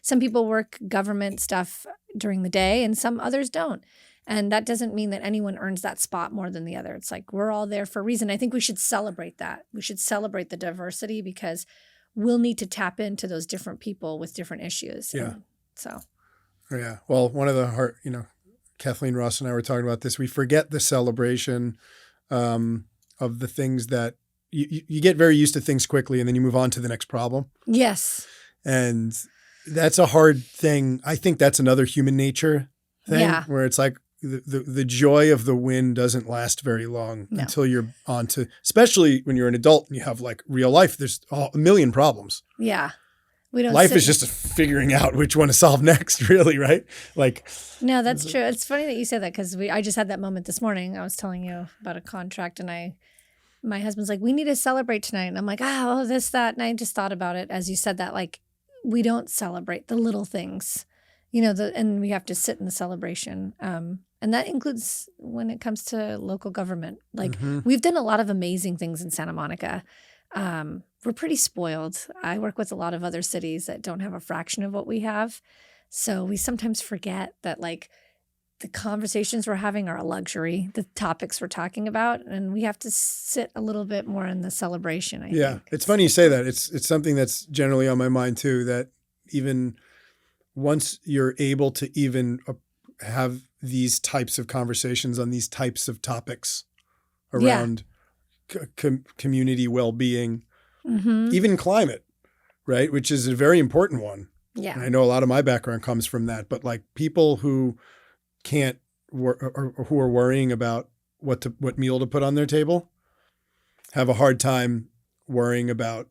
some people work government stuff during the day and some others don't. And that doesn't mean that anyone earns that spot more than the other. It's like we're all there for a reason. I think we should celebrate that. We should celebrate the diversity because we'll need to tap into those different people with different issues. Yeah. Yeah. Well, one of the Kathleen Ross and I were talking about this. We forget the celebration of the things that you get very used to things quickly and then you move on to the next problem. Yes. And that's a hard thing. I think that's another human nature thing where it's like the joy of the win doesn't last very long until you're on to, especially when you're an adult and you have like real life, there's a million problems. Yeah. Life is just figuring out which one to solve next, really, right? Like, no, that's true. It's funny that you say that because I just had that moment this morning. I was telling you about a contract, and my husband's like, "We need to celebrate tonight," and I'm like, "Oh, this, that," and I just thought about it as you said that. Like, we don't celebrate the little things, and we have to sit in the celebration, and that includes when it comes to local government. Like, we've done a lot of amazing things in Santa Monica. We're pretty spoiled. I work with a lot of other cities that don't have a fraction of what we have. So we sometimes forget that like the conversations we're having are a luxury, the topics we're talking about, and we have to sit a little bit more in the celebration, I think. It's funny you say that. It's something that's generally on my mind too, that even once you're able to even have these types of conversations on these types of topics around community well-being, even climate, right? Which is a very important one. Yeah. And I know a lot of my background comes from that, but like people who can't or who are worrying about what meal to put on their table have a hard time worrying about,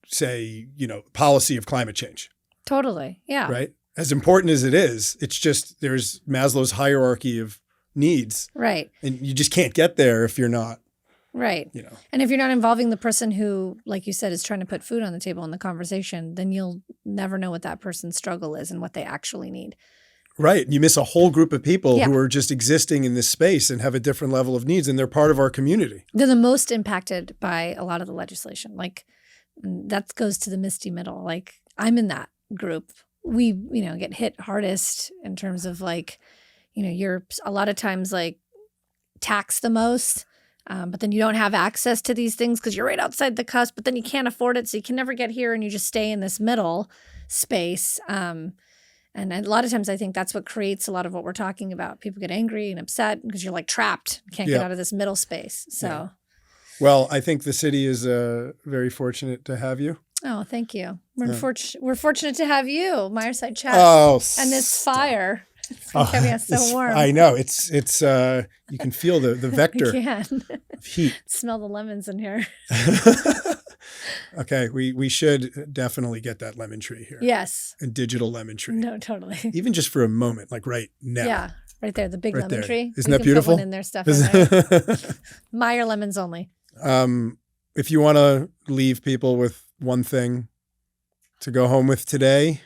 say, policy of climate change. Totally. Yeah. Right? As important as it is, it's just there's Maslow's hierarchy of needs. Right. And you just can't get there if you're not. Right. And if you're not involving the person who, like you said, is trying to put food on the table in the conversation, then you'll never know what that person's struggle is and what they actually need. Right. You miss a whole group of people who are just existing in this space and have a different level of needs, and they're part of our community. They're the most impacted by a lot of the legislation. Like that goes to the misty middle. Like I'm in that group. We, get hit hardest in terms of like, you're a lot of times like taxed the most. But then you don't have access to these things because you're right outside the cusp, but then you can't afford it. So you can never get here and you just stay in this middle space. And a lot of times I think that's what creates a lot of what we're talking about. People get angry and upset because you're like trapped. You can't get out of this middle space. So, well, I think the city is very fortunate to have you. Oh, thank you. We're fortunate to have you, Meyerside Chats, and this fire. It's keeping us so warm. I know. It's you can feel the vector of heat. Smell the lemons in here. Okay, we should definitely get that lemon tree here. Yes. A digital lemon tree. No, totally. Even just for a moment, like right now. Yeah, right there, the big lemon there. tree. Isn't that beautiful? Put one in there, stuff in there. Meyer lemons only. If you want to leave people with one thing to go home with today.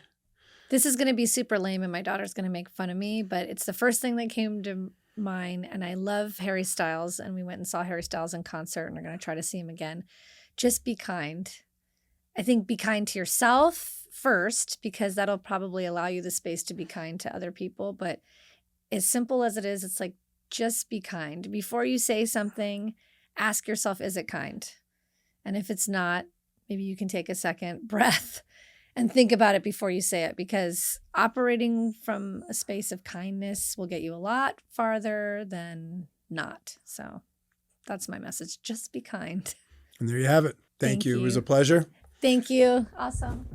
This is going to be super lame and my daughter's going to make fun of me, but it's the first thing that came to mind. And I love Harry Styles, and we went and saw Harry Styles in concert and we're going to try to see him again. Just be kind. I think be kind to yourself first, because that'll probably allow you the space to be kind to other people. But as simple as it is, it's like, just be kind. Before you say something, ask yourself, is it kind? And if it's not, maybe you can take a second breath and think about it before you say it, because operating from a space of kindness will get you a lot farther than not. So that's my message. Just be kind. And there you have it. Thank you. It was a pleasure. Thank you. Awesome.